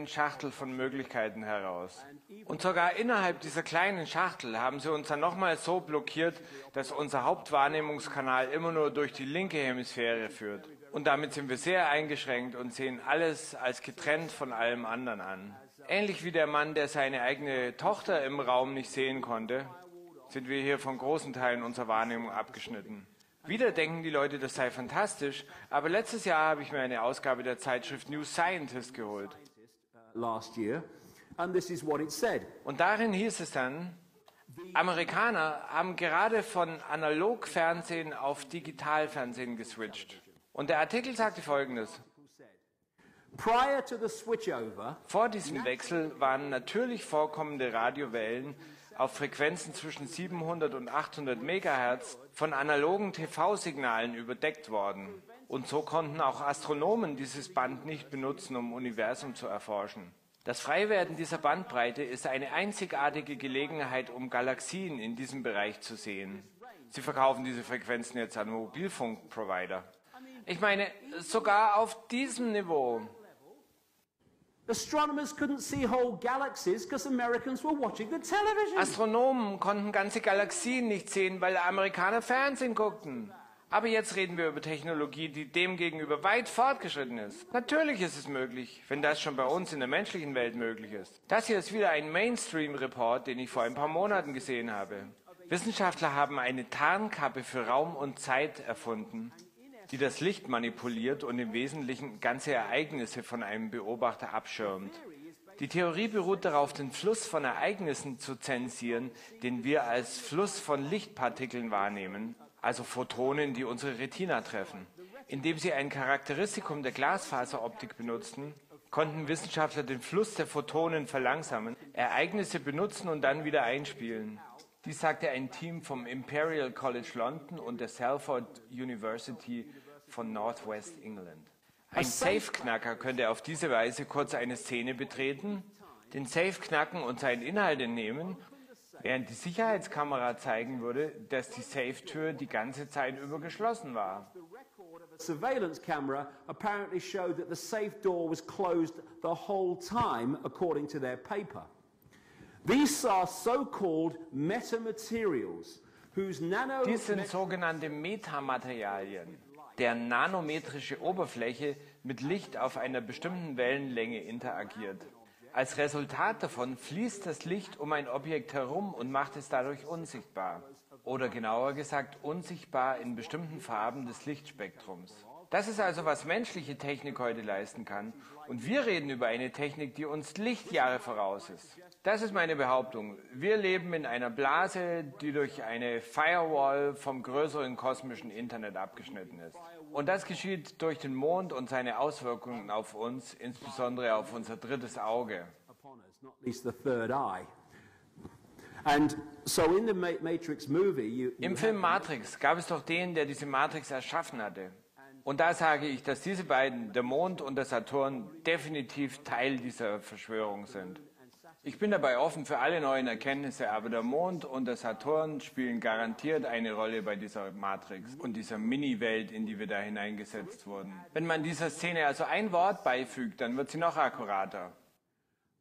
Schachtel von Möglichkeiten heraus. Und sogar innerhalb dieser kleinen Schachtel haben sie uns dann nochmal so blockiert, dass unser Hauptwahrnehmungskanal immer nur durch die linke Hemisphäre führt. Und damit sind wir sehr eingeschränkt und sehen alles als getrennt von allem anderen an. Ähnlich wie der Mann, der seine eigene Tochter im Raum nicht sehen konnte, sind wir hier von großen Teilen unserer Wahrnehmung abgeschnitten. Wieder denken die Leute, das sei fantastisch, aber letztes Jahr habe ich mir eine Ausgabe der Zeitschrift New Scientist geholt. Und darin hieß es dann, Amerikaner haben gerade von Analogfernsehen auf Digitalfernsehen geswitcht. Und der Artikel sagte Folgendes. Vor diesem Wechsel waren natürlich vorkommende Radiowellen auf Frequenzen zwischen 700 und 800 Megahertz von analogen TV-Signalen überdeckt worden. Und so konnten auch Astronomen dieses Band nicht benutzen, um Universum zu erforschen. Das Freiwerden dieser Bandbreite ist eine einzigartige Gelegenheit, um Galaxien in diesem Bereich zu sehen. Sie verkaufen diese Frequenzen jetzt an Mobilfunkprovider. Ich meine, sogar auf diesem Niveau. Astronomen konnten ganze Galaxien nicht sehen, weil Amerikaner Fernsehen guckten. Aber jetzt reden wir über Technologie, die demgegenüber weit fortgeschritten ist. Natürlich ist es möglich, wenn das schon bei uns in der menschlichen Welt möglich ist. Das hier ist wieder ein Mainstream-Report, den ich vor ein paar Monaten gesehen habe. Wissenschaftler haben eine Tarnkappe für Raum und Zeit erfunden, die das Licht manipuliert und im Wesentlichen ganze Ereignisse von einem Beobachter abschirmt. Die Theorie beruht darauf, den Fluss von Ereignissen zu zensieren, den wir als Fluss von Lichtpartikeln wahrnehmen, also Photonen, die unsere Retina treffen. Indem sie ein Charakteristikum der Glasfaseroptik benutzten, konnten Wissenschaftler den Fluss der Photonen verlangsamen, Ereignisse benutzen und dann wieder einspielen. Dies sagte ein Team vom Imperial College London und der Salford University von Northwest England. Ein Safe-Knacker könnte auf diese Weise kurz eine Szene betreten, den Safe knacken und seinen Inhalt entnehmen, während die Sicherheitskamera zeigen würde, dass die Safe-Tür die ganze Zeit über geschlossen war. Surveillance camera apparently showed that the safe door was closed the whole time, according to their paper. These are so-called metamaterials, whose Dies sind sogenannte Metamaterialien, deren nanometrische Oberfläche mit Licht auf einer bestimmten Wellenlänge interagiert. Als Resultat davon fließt das Licht um ein Objekt herum und macht es dadurch unsichtbar. Oder genauer gesagt, unsichtbar in bestimmten Farben des Lichtspektrums. Das ist also, was menschliche Technik heute leisten kann. Und wir reden über eine Technik, die uns Lichtjahre voraus ist. Das ist meine Behauptung. Wir leben in einer Blase, die durch eine Firewall vom größeren kosmischen Internet abgeschnitten ist. Und das geschieht durch den Mond und seine Auswirkungen auf uns, insbesondere auf unser drittes Auge. Im Film Matrix gab es doch den, der diese Matrix erschaffen hatte. Und da sage ich, dass diese beiden, der Mond und der Saturn, definitiv Teil dieser Verschwörung sind. Ich bin dabei offen für alle neuen Erkenntnisse, aber der Mond und der Saturn spielen garantiert eine Rolle bei dieser Matrix und dieser Mini-Welt, in die wir da hineingesetzt wurden. Wenn man dieser Szene also ein Wort beifügt, dann wird sie noch akkurater.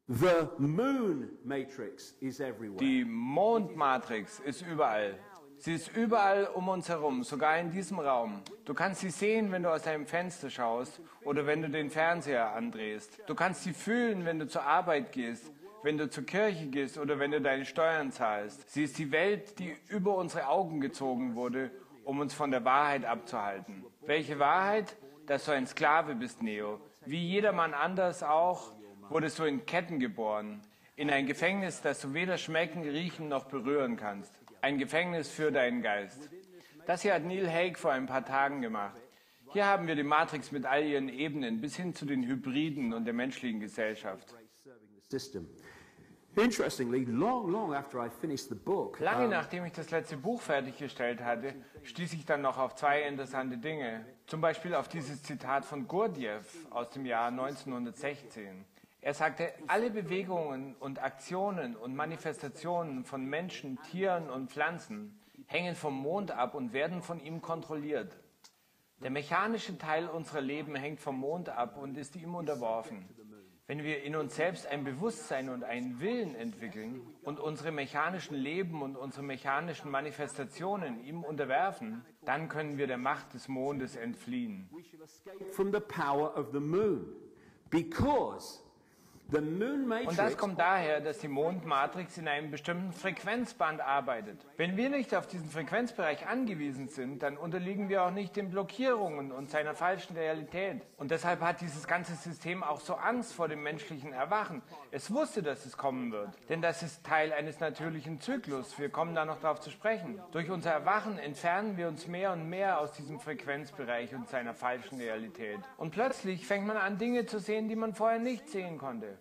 The moon matrix is everywhere. Die Mondmatrix ist überall. Sie ist überall um uns herum, sogar in diesem Raum. Du kannst sie sehen, wenn du aus deinem Fenster schaust oder wenn du den Fernseher andrehst. Du kannst sie fühlen, wenn du zur Arbeit gehst, wenn du zur Kirche gehst oder wenn du deine Steuern zahlst. Sie ist die Welt, die über unsere Augen gezogen wurde, um uns von der Wahrheit abzuhalten. Welche Wahrheit? Dass du ein Sklave bist, Neo. Wie jedermann anders auch, wurdest du in Ketten geboren. In ein Gefängnis, das du weder schmecken, riechen noch berühren kannst. Ein Gefängnis für deinen Geist. Das hier hat Neil Haig vor ein paar Tagen gemacht. Hier haben wir die Matrix mit all ihren Ebenen bis hin zu den Hybriden und der menschlichen Gesellschaft. Interestingly, long after I finished the book, Lange nachdem ich das letzte Buch fertiggestellt hatte, stieß ich dann noch auf zwei interessante Dinge. Zum Beispiel auf dieses Zitat von Gurdjieff aus dem Jahr 1916. Er sagte, alle Bewegungen und Aktionen und Manifestationen von Menschen, Tieren und Pflanzen hängen vom Mond ab und werden von ihm kontrolliert. Der mechanische Teil unserer Leben hängt vom Mond ab und ist ihm unterworfen. Wenn wir in uns selbst ein Bewusstsein und einen Willen entwickeln und unsere mechanischen Leben und unsere mechanischen Manifestationen ihm unterwerfen, dann können wir der Macht des Mondes entfliehen. from the power of the moon, because the moon Und das matrix kommt daher, dass die Mondmatrix in einem bestimmten Frequenzband arbeitet. Wenn wir nicht auf diesen Frequenzbereich angewiesen sind, dann unterliegen wir auch nicht den Blockierungen und seiner falschen Realität. Und deshalb hat dieses ganze System auch so Angst vor dem menschlichen Erwachen. Es wusste, dass es kommen wird. Denn das ist Teil eines natürlichen Zyklus. Wir kommen da noch darauf zu sprechen. Durch unser Erwachen entfernen wir uns mehr und mehr aus diesem Frequenzbereich und seiner falschen Realität. Und plötzlich fängt man an, Dinge zu sehen, die man vorher nicht sehen konnte.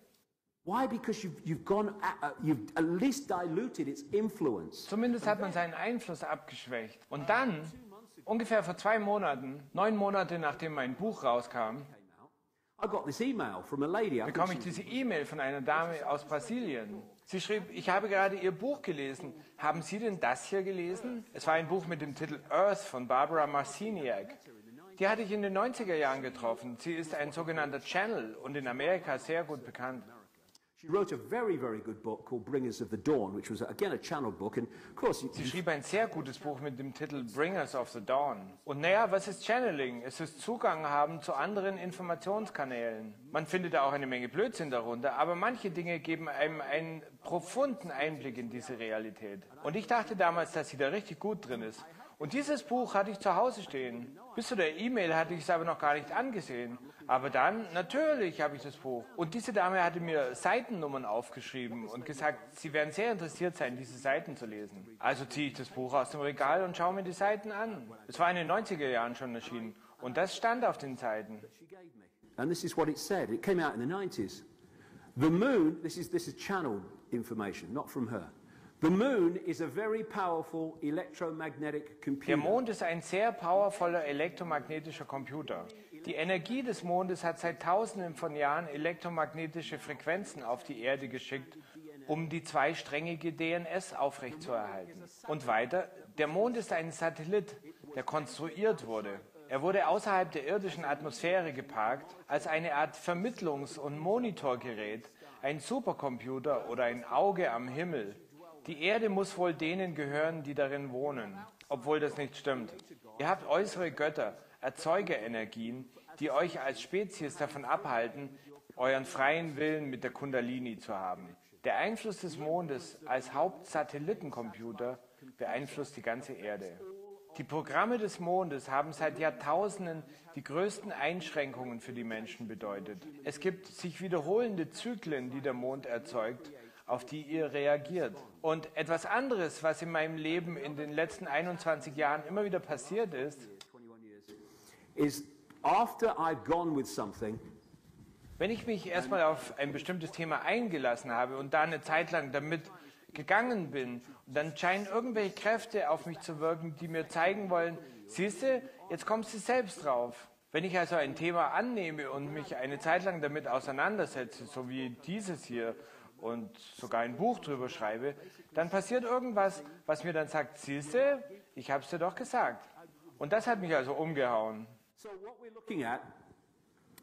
Why? Because you've at least diluted its influence. Zumindest hat man seinen Einfluss abgeschwächt. Und dann, ungefähr vor 2 Monaten, 9 Monate nachdem mein Buch rauskam, I got this email from a lady. I think bekam ich diese E-Mail von einer Dame aus Brasilien. Sie schrieb, ich habe gerade Ihr Buch gelesen. Haben Sie denn das hier gelesen? Es war ein Buch mit dem Titel Earth von Barbara Marciniak. Die hatte ich in den 90er Jahren getroffen. Sie ist ein sogenannter Channel und in Amerika sehr gut bekannt. She wrote a very good book called Bringers of the Dawn, which was again a channel book, and of course Sie schrieb ein sehr gutes Buch mit dem Titel Bringers of the Dawn. Und naja, was ist Channeling? Es ist Zugang haben zu anderen Informationskanälen. Man findet da auch eine Menge Blödsinn darunter, aber manche Dinge geben einem einen profunden Einblick in diese Realität. Und ich dachte damals, dass sie da richtig gut drin ist. Und dieses Buch hatte ich zu Hause stehen. Bis zu der E-Mail hatte ich es aber noch gar nicht angesehen. Aber dann, natürlich habe ich das Buch. Und diese Dame hatte mir Seitennummern aufgeschrieben und gesagt, sie werden sehr interessiert sein, diese Seiten zu lesen. Also ziehe ich das Buch aus dem Regal und schaue mir die Seiten an. Es war in den 90er Jahren schon erschienen. Und das stand auf den Seiten. and this is what it said. It came out in the 90s. The moon, this is channel information, not from her. The moon is a very powerful electromagnetic Der computer. Mond ist ein sehr powervoller elektromagnetischer Computer. Die Energie des Mondes hat seit Tausenden von Jahren elektromagnetische Frequenzen auf die Erde geschickt, um die zweisträngige DNS aufrechtzuerhalten. Und weiter, der Mond ist ein Satellit, der konstruiert wurde. Er wurde außerhalb der irdischen Atmosphäre geparkt, als eine Art Vermittlungs- und Monitorgerät, ein Supercomputer oder ein Auge am Himmel. Die Erde muss wohl denen gehören, die darin wohnen, obwohl das nicht stimmt. Ihr habt äußere Götter, Erzeugerenergien, die euch als Spezies davon abhalten, euren freien Willen mit der Kundalini zu haben. Der Einfluss des Mondes als Hauptsatellitencomputer beeinflusst die ganze Erde. Die Programme des Mondes haben seit Jahrtausenden die größten Einschränkungen für die Menschen bedeutet. Es gibt sich wiederholende Zyklen, die der Mond erzeugt, auf die ihr reagiert. Und etwas anderes, was in meinem Leben in den letzten 21 Jahren immer wieder passiert Is after I've gone with something, wenn ich mich erstmal auf ein bestimmtes Thema eingelassen habe und da eine Zeit lang damit gegangen bin, und dann scheinen irgendwelche Kräfte auf mich zu wirken, die mir zeigen wollen, siehste, jetzt kommst du selbst drauf. Wenn ich also ein Thema annehme und mich eine Zeit lang damit auseinandersetze, so wie dieses hier, und sogar ein Buch drüber schreibe, dann passiert irgendwas, was mir dann sagt, siehste, ich habe es dir doch gesagt. Und das hat mich also umgehauen. so what we're looking at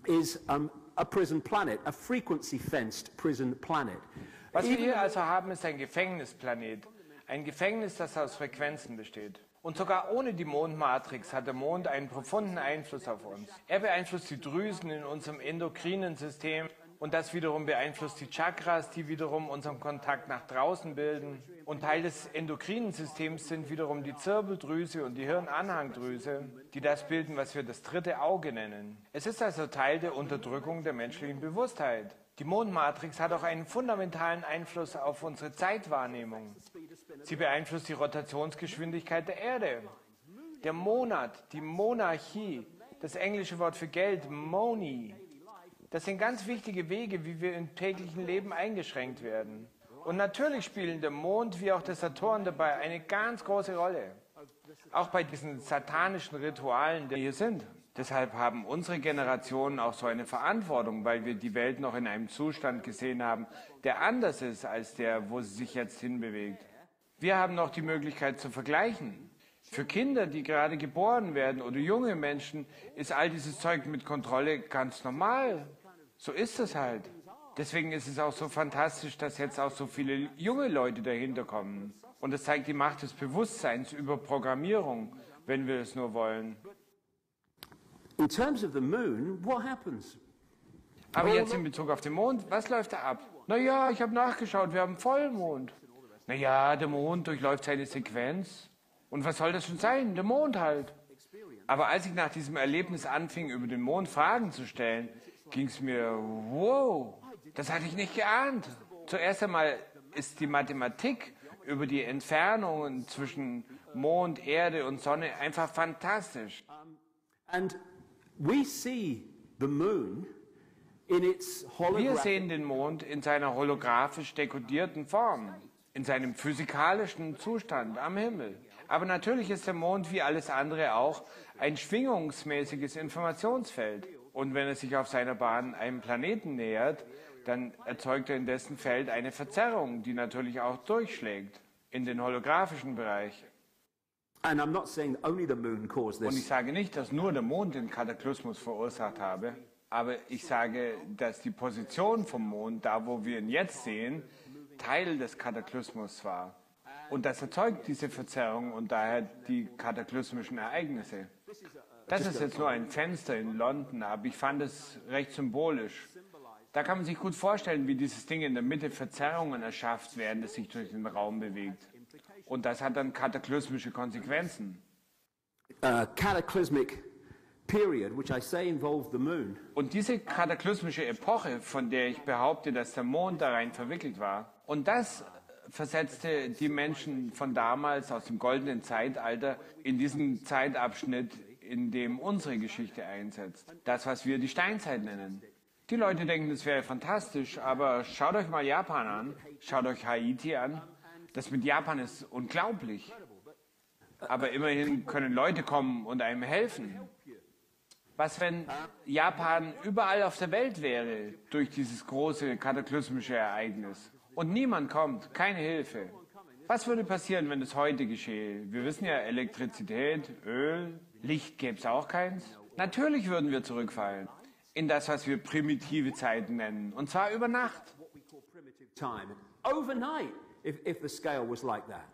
is a prison planet, a frequency-fenced prison planet. Was wir hier also haben, ist ein Gefängnisplanet. Ein Gefängnis, das aus Frequenzen besteht. Und sogar ohne die Mondmatrix hat der Mond einen profunden Einfluss auf uns. Er beeinflusst die Drüsen in unserem endokrinen System und das wiederum beeinflusst die Chakras, die wiederum unseren Kontakt nach draußen bilden. Und Teil des endokrinen Systems sind wiederum die Zirbeldrüse und die Hirnanhangdrüse, die das bilden, was wir das dritte Auge nennen. Es ist also Teil der Unterdrückung der menschlichen Bewusstheit. Die Mondmatrix hat auch einen fundamentalen Einfluss auf unsere Zeitwahrnehmung. Sie beeinflusst die Rotationsgeschwindigkeit der Erde. Der Monat, die Monarchie, das englische Wort für Geld, Money. Das sind ganz wichtige Wege, wie wir im täglichen Leben eingeschränkt werden. Und natürlich spielen der Mond wie auch der Saturn dabei eine ganz große Rolle. Auch bei diesen satanischen Ritualen, die hier sind. Deshalb haben unsere Generationen auch so eine Verantwortung, weil wir die Welt noch in einem Zustand gesehen haben, der anders ist als der, wo sie sich jetzt hinbewegt. Wir haben noch die Möglichkeit zu vergleichen. Für Kinder, die gerade geboren werden oder junge Menschen, ist all dieses Zeug mit Kontrolle ganz normal. So ist es halt. Deswegen ist es auch so fantastisch, dass jetzt auch so viele junge Leute dahinter kommen. Und es zeigt die Macht des Bewusstseins über Programmierung, wenn wir es nur wollen. In terms of the moon, what happens? Aber jetzt in Bezug auf den Mond, was läuft da ab? Naja, ich habe nachgeschaut, wir haben Vollmond. Naja, der Mond durchläuft seine Sequenz. Und was soll das schon sein? Der Mond halt. Aber als ich nach diesem Erlebnis anfing, über den Mond Fragen zu stellen, ging es mir, wow, das hatte ich nicht geahnt. Zuerst einmal ist die Mathematik über die Entfernungen zwischen Mond, Erde und Sonne einfach fantastisch. And we see the moon in its Wir sehen den Mond in seiner holographisch dekodierten Form, in seinem physikalischen Zustand am Himmel. Aber natürlich ist der Mond wie alles andere auch ein schwingungsmäßiges Informationsfeld. Und wenn er sich auf seiner Bahn einem Planeten nähert, dann erzeugt er in dessen Feld eine Verzerrung, die natürlich auch durchschlägt in den holographischen Bereich. And I'm not saying only the moon caused Und ich this. sage nicht, dass nur der Mond den Kataklysmus verursacht habe, aber ich sage, dass die Position vom Mond, da wo wir ihn jetzt sehen, Teil des Kataklysmus war. Und das erzeugt diese Verzerrung und daher die kataklysmischen Ereignisse. Das ist jetzt nur ein Fenster in London, aber ich fand es recht symbolisch. Da kann man sich gut vorstellen, wie dieses Ding in der Mitte Verzerrungen erschafft, während es sich durch den Raum bewegt. Und das hat dann kataklysmische Konsequenzen. Cataclysmic period, which I say involved the moon. Und diese kataklysmische Epoche, von der ich behaupte, dass der Mond da rein verwickelt war, und das versetzte die Menschen von damals aus dem goldenen Zeitalter in diesen Zeitabschnitt, in dem unsere Geschichte einsetzt. Das, was wir die Steinzeit nennen. Die Leute denken, das wäre fantastisch, aber schaut euch mal Japan an, schaut euch Haiti an. Das mit Japan ist unglaublich. Aber immerhin können Leute kommen und einem helfen. Was, wenn Japan überall auf der Welt wäre durch dieses große kataklysmische Ereignis? Und niemand kommt, keine Hilfe. Was würde passieren, wenn es heute geschehe? Wir wissen ja, Elektrizität, Öl, Licht gäbe es auch keins. Natürlich würden wir zurückfallen in das, was wir primitive Zeiten nennen. Und zwar über Nacht. Time. Overnight, if the scale was like that.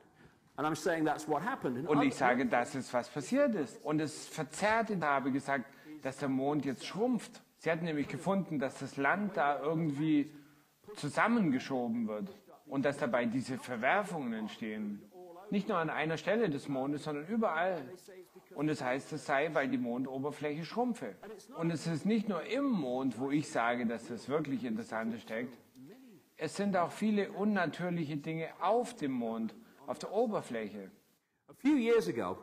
And I'm saying that's what happened. Und ich sage, das ist, was passiert ist. Und es verzerrt, ich habe gesagt, dass der Mond jetzt schrumpft. Sie hatten nämlich gefunden, dass das Land da irgendwie zusammengeschoben wird und dass dabei diese Verwerfungen entstehen. Nicht nur an einer Stelle des Mondes, sondern überall. Und es heißt, es sei, weil die Mondoberfläche schrumpfe. Und es ist nicht nur im Mond, wo ich sage, dass das wirklich Interessante steckt. Es sind auch viele unnatürliche Dinge auf dem Mond, auf der Oberfläche. A few years ago,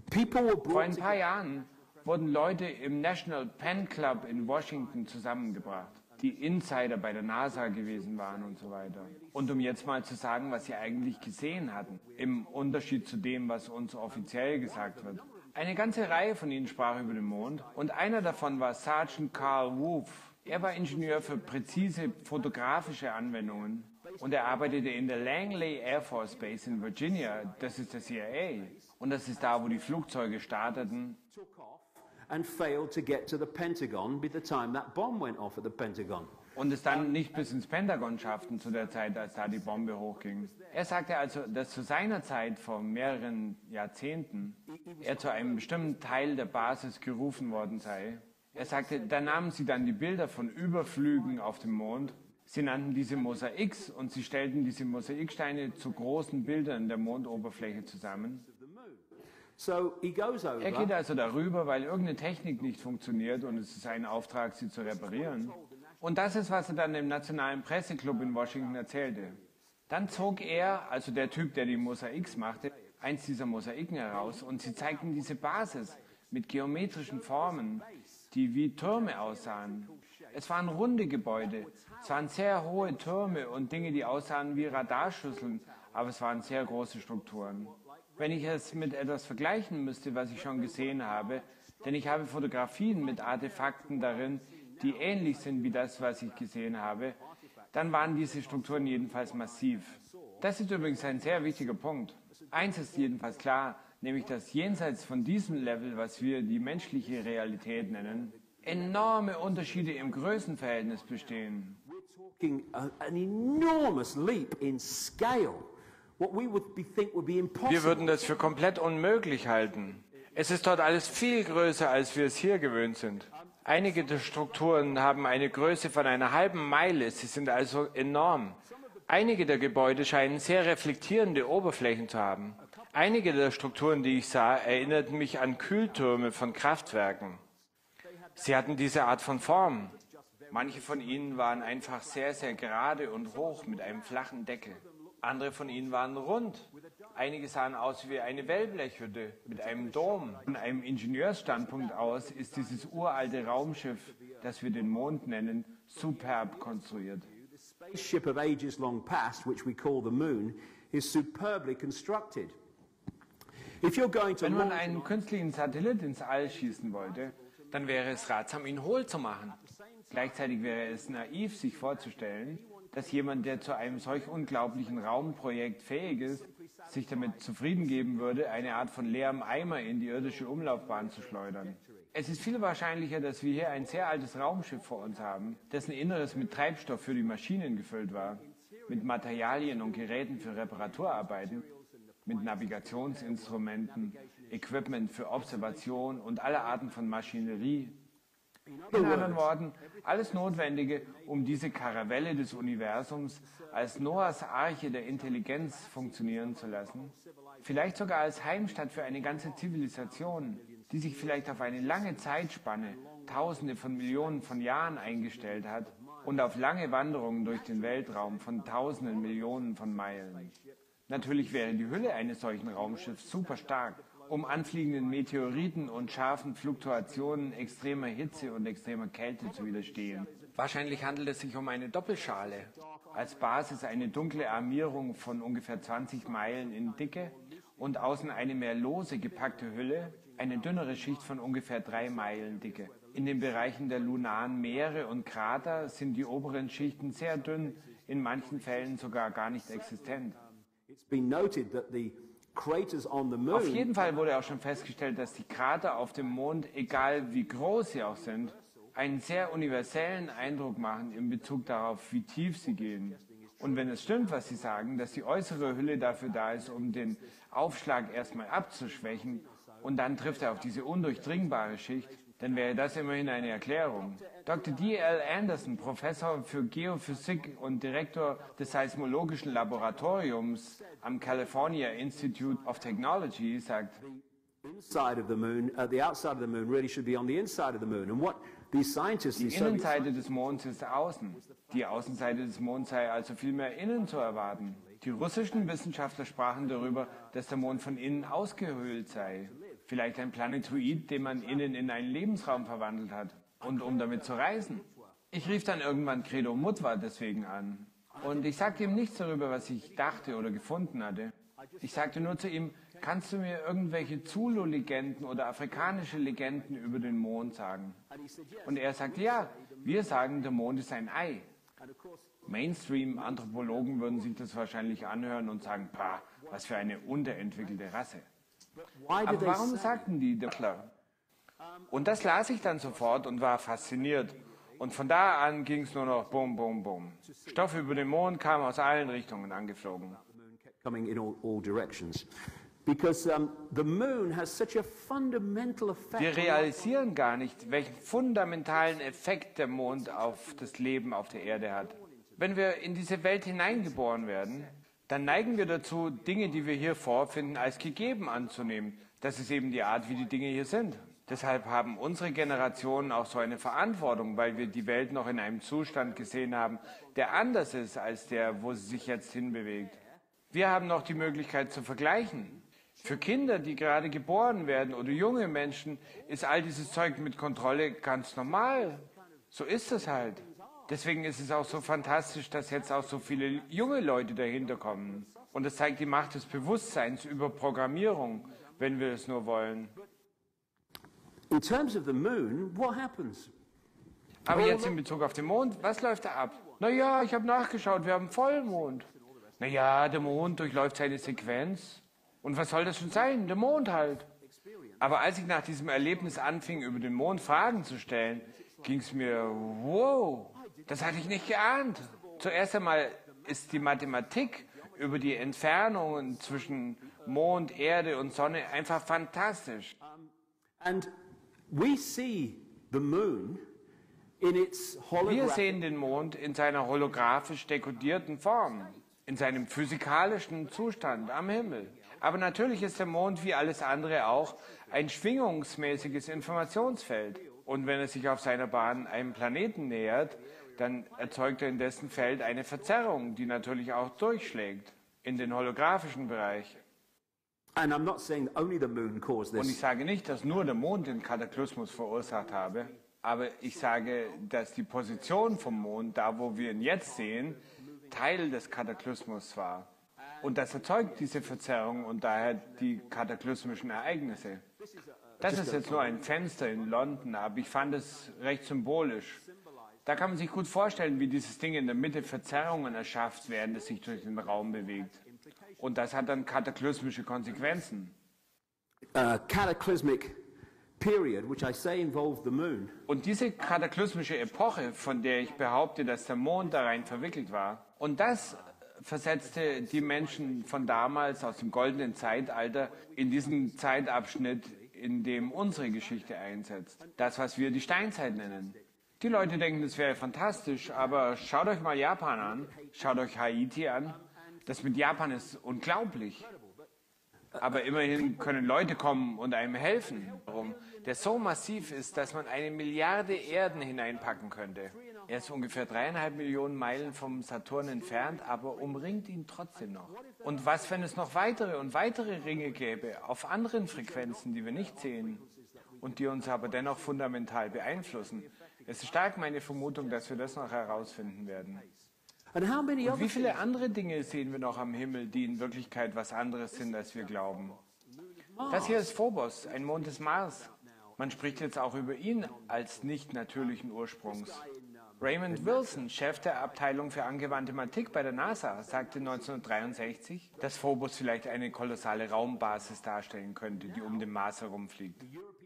people were Vor brought ein paar Jahren wurden Leute im National Pen Club in Washington zusammengebracht, die Insider bei der NASA gewesen waren und so weiter. Und um jetzt mal zu sagen, was sie eigentlich gesehen hatten, im Unterschied zu dem, was uns offiziell gesagt wird. Eine ganze Reihe von ihnen sprach über den Mond und einer davon war Sergeant Carl Wolf. Er war Ingenieur für präzise fotografische Anwendungen und er arbeitete in der Langley Air Force Base in Virginia. Das ist der CIA. Und das ist da, wo die Flugzeuge starteten. and failed to get to the Pentagon by the time that bomb went off at the Pentagon. Und es dann nicht bis ins Pentagon schafften zu der Zeit, als da die Bombe hochging. Er sagte also, dass zu seiner Zeit vor mehreren Jahrzehnten er zu einem bestimmten Teil der Basis gerufen worden sei. Er sagte, da nahmen sie dann die Bilder von Überflügen auf dem Mond. Sie nannten diese Mosaiks und sie stellten diese Mosaiksteine zu großen Bildern der Mondoberfläche zusammen. Er geht also darüber, weil irgendeine Technik nicht funktioniert und es ist sein Auftrag, sie zu reparieren. Und das ist, was er dann im Nationalen Presseclub in Washington erzählte. Dann zog er, also der Typ, der die Mosaiks machte, eins dieser Mosaiken heraus und sie zeigten diese Basis mit geometrischen Formen, die wie Türme aussahen. Es waren runde Gebäude, es waren sehr hohe Türme und Dinge, die aussahen wie Radarschüsseln, aber es waren sehr große Strukturen. Wenn ich es mit etwas vergleichen müsste, was ich schon gesehen habe, denn ich habe Fotografien mit Artefakten darin, die ähnlich sind wie das, was ich gesehen habe, dann waren diese Strukturen jedenfalls massiv. Das ist übrigens ein sehr wichtiger Punkt. Eins ist jedenfalls klar, nämlich dass jenseits von diesem Level, was wir die menschliche Realität nennen, enorme Unterschiede im Größenverhältnis bestehen. An enormous leap in scale. What we would think would be impossible. Wir würden das für komplett unmöglich halten. Es ist dort alles viel größer, als wir es hier gewöhnt sind. Einige der Strukturen haben eine Größe von einer halben Meile, sie sind also enorm. Einige der Gebäude scheinen sehr reflektierende Oberflächen zu haben. Einige der Strukturen, die ich sah, erinnerten mich an Kühltürme von Kraftwerken. Sie hatten diese Art von Form. Manche von ihnen waren einfach sehr, sehr gerade und hoch mit einem flachen Deckel. Andere von ihnen waren rund. Einige sahen aus wie eine Wellblechhütte mit einem Dom. Von einem Ingenieursstandpunkt aus ist dieses uralte Raumschiff, das wir den Mond nennen, superb konstruiert. The spaceship of ages long past, which we call the moon, is superbly constructed. Wenn man einen künstlichen Satellit ins All schießen wollte, dann wäre es ratsam, ihn hohl zu machen. Gleichzeitig wäre es naiv, sich vorzustellen, dass jemand, der zu einem solch unglaublichen Raumprojekt fähig ist, sich damit zufrieden geben würde, eine Art von leerem Eimer in die irdische Umlaufbahn zu schleudern. Es ist viel wahrscheinlicher, dass wir hier ein sehr altes Raumschiff vor uns haben, dessen Inneres mit Treibstoff für die Maschinen gefüllt war, mit Materialien und Geräten für Reparaturarbeiten, mit Navigationsinstrumenten, Equipment für Observation und alle Arten von Maschinerie. In anderen Worten, alles Notwendige, um diese Karavelle des Universums als Noahs Arche der Intelligenz funktionieren zu lassen, vielleicht sogar als Heimstatt für eine ganze Zivilisation, die sich vielleicht auf eine lange Zeitspanne, Tausende von Millionen von Jahren eingestellt hat und auf lange Wanderungen durch den Weltraum von Tausenden Millionen von Meilen. Natürlich wäre die Hülle eines solchen Raumschiffs super stark, um anfliegenden Meteoriten und scharfen Fluktuationen extremer Hitze und extremer Kälte zu widerstehen. Wahrscheinlich handelt es sich um eine Doppelschale. Als Basis eine dunkle Armierung von ungefähr 20 Meilen in Dicke und außen eine mehr lose gepackte Hülle, eine dünnere Schicht von ungefähr 3 Meilen Dicke. In den Bereichen der lunaren Meere und Krater sind die oberen Schichten sehr dünn, in manchen Fällen sogar gar nicht existent. Auf jeden Fall wurde auch schon festgestellt, dass die Krater auf dem Mond, egal wie groß sie auch sind, einen sehr universellen Eindruck machen in Bezug darauf, wie tief sie gehen. Und wenn es stimmt, was sie sagen, dass die äußere Hülle dafür da ist, um den Aufschlag erstmal abzuschwächen und dann trifft er auf diese undurchdringbare Schicht, dann wäre das immerhin eine Erklärung. Dr. D.L. Anderson, Professor für Geophysik und Direktor des Seismologischen Laboratoriums am California Institute of Technology, sagt, die Innenseite des Monds ist außen. Die Außenseite des Monds sei also vielmehr innen zu erwarten. Die russischen Wissenschaftler sprachen darüber, dass der Mond von innen ausgehöhlt sei. Vielleicht ein Planetoid, den man innen in einen Lebensraum verwandelt hat. Und um damit zu reisen. Ich rief dann irgendwann Credo Mutwa deswegen an. Und ich sagte ihm nichts darüber, was ich dachte oder gefunden hatte. Ich sagte nur zu ihm, kannst du mir irgendwelche Zulu-Legenden oder afrikanische Legenden über den Mond sagen? Und er sagte, ja, wir sagen, der Mond ist ein Ei. Mainstream-Anthropologen würden sich das wahrscheinlich anhören und sagen, pah, was für eine unterentwickelte Rasse. Aber warum sagten die Doppler? Und das las ich dann sofort und war fasziniert. Und von da an ging es nur noch bum, bum, bum. Stoff über den Mond kam aus allen Richtungen angeflogen. Coming in all directions. Because the moon has such a fundamental effect. Wir realisieren gar nicht, welchen fundamentalen Effekt der Mond auf das Leben auf der Erde hat. Wenn wir in diese Welt hineingeboren werden, dann neigen wir dazu, Dinge, die wir hier vorfinden, als gegeben anzunehmen. Das ist eben die Art, wie die Dinge hier sind. Deshalb haben unsere Generationen auch so eine Verantwortung, weil wir die Welt noch in einem Zustand gesehen haben, der anders ist als der, wo sie sich jetzt hinbewegt. Wir haben noch die Möglichkeit zu vergleichen. Für Kinder, die gerade geboren werden oder junge Menschen, ist all dieses Zeug mit Kontrolle ganz normal. So ist es halt. Deswegen ist es auch so fantastisch, dass jetzt auch so viele junge Leute dahinter kommen. Und das zeigt die Macht des Bewusstseins über Programmierung, wenn wir es nur wollen. In terms of the moon, what happens? Aber jetzt in Bezug auf den Mond, was läuft da ab? Naja, ich habe nachgeschaut, wir haben Vollmond. Naja, der Mond durchläuft seine Sequenz. Und was soll das schon sein? Der Mond halt. Aber als ich nach diesem Erlebnis anfing, über den Mond Fragen zu stellen, ging es mir, wow, das hatte ich nicht geahnt. Zuerst einmal ist die Mathematik über die Entfernungen zwischen Mond, Erde und Sonne einfach fantastisch. And we see the moon in its Wir sehen den Mond in seiner holographisch dekodierten Form, in seinem physikalischen Zustand am Himmel. Aber natürlich ist der Mond wie alles andere auch ein schwingungsmäßiges Informationsfeld. Und wenn er sich auf seiner Bahn einem Planeten nähert, dann erzeugt er in dessen Feld eine Verzerrung, die natürlich auch durchschlägt in den holographischen Bereich. And I'm not saying only the moon caused Und ich this. sage nicht, dass nur der Mond den Kataklysmus verursacht habe, aber ich sage, dass die Position vom Mond, da wo wir ihn jetzt sehen, Teil des Kataklysmus war. Und das erzeugt diese Verzerrung und daher die kataklysmischen Ereignisse. Das ist jetzt nur ein Fenster in London, aber ich fand es recht symbolisch. Da kann man sich gut vorstellen, wie dieses Ding in der Mitte Verzerrungen erschafft, während es sich durch den Raum bewegt. Und das hat dann kataklysmische Konsequenzen. Cataclysmic period, which I say involved the moon. Und diese kataklysmische Epoche, von der ich behaupte, dass der Mond da rein verwickelt war, und das versetzte die Menschen von damals aus dem goldenen Zeitalter in diesen Zeitabschnitt, in dem unsere Geschichte einsetzt. Das, was wir die Steinzeit nennen. Die Leute denken, das wäre fantastisch, aber schaut euch mal Japan an, schaut euch Haiti an. Das mit Japan ist unglaublich. Aber immerhin können Leute kommen und einem helfen, der so massiv ist, dass man 1 Milliarde Erden hineinpacken könnte. Er ist ungefähr 3,5 Millionen Meilen vom Saturn entfernt, aber umringt ihn trotzdem noch. Und was, wenn es noch weitere und weitere Ringe gäbe, auf anderen Frequenzen, die wir nicht sehen und die uns aber dennoch fundamental beeinflussen? Es ist stark meine Vermutung, dass wir das noch herausfinden werden. And how many Und other wie viele andere Dinge sehen wir noch am Himmel, die in Wirklichkeit was anderes sind, als wir glauben? Das hier ist Phobos, ein Mond des Mars. Man spricht jetzt auch über ihn als nicht natürlichen Ursprungs. Raymond Wilson, Chef der Abteilung für angewandte Mathematik bei der NASA, sagte 1963, dass Phobos vielleicht eine kolossale Raumbasis darstellen könnte, die um den Mars herumfliegt.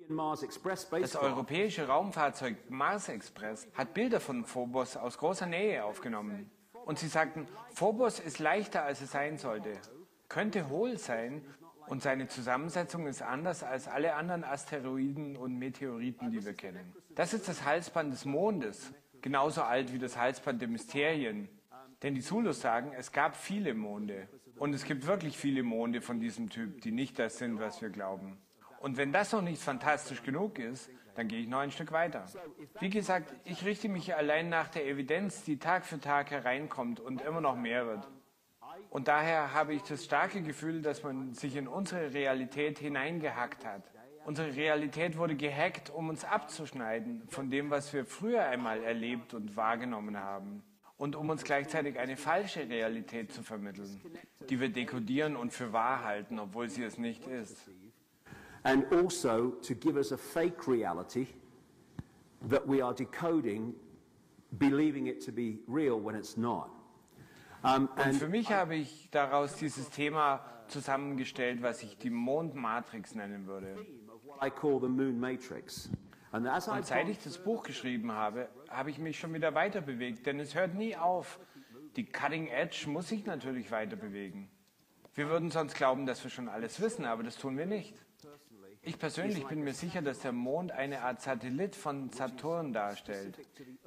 Mars Express Das spacecraft? europäische Raumfahrzeug Mars Express hat Bilder von Phobos aus großer Nähe aufgenommen. Und sie sagten, Phobos ist leichter, als es sein sollte, könnte hohl sein und seine Zusammensetzung ist anders als alle anderen Asteroiden und Meteoriten, die wir kennen. Das ist das Halsband des Mondes, genauso alt wie das Halsband der Mysterien. Denn die Zulus sagen, es gab viele Monde. Und es gibt wirklich viele Monde von diesem Typ, die nicht das sind, was wir glauben. Und wenn das noch nicht fantastisch genug ist, dann gehe ich noch ein Stück weiter. Wie gesagt, ich richte mich allein nach der Evidenz, die Tag für Tag hereinkommt und immer noch mehr wird. Und daher habe ich das starke Gefühl, dass man sich in unsere Realität hineingehackt hat. Unsere Realität wurde gehackt, um uns abzuschneiden von dem, was wir früher einmal erlebt und wahrgenommen haben. Und um uns gleichzeitig eine falsche Realität zu vermitteln, die wir dekodieren und für wahr halten, obwohl sie es nicht ist. And also to give us a fake reality that we are decoding, believing it to be real when it's not. Und für mich habe ich daraus dieses Thema zusammengestellt, was ich die Mondmatrix nennen würde. I call the moon matrix. And seit ich das Buch geschrieben habe, habe ich mich schon wieder weiter bewegt, denn es hört nie auf. Die Cutting Edge muss sich natürlich weiter bewegen. Wir würden sonst glauben, dass wir schon alles wissen, aber das tun wir nicht. Ich persönlich bin mir sicher, dass der Mond eine Art Satellit von Saturn darstellt,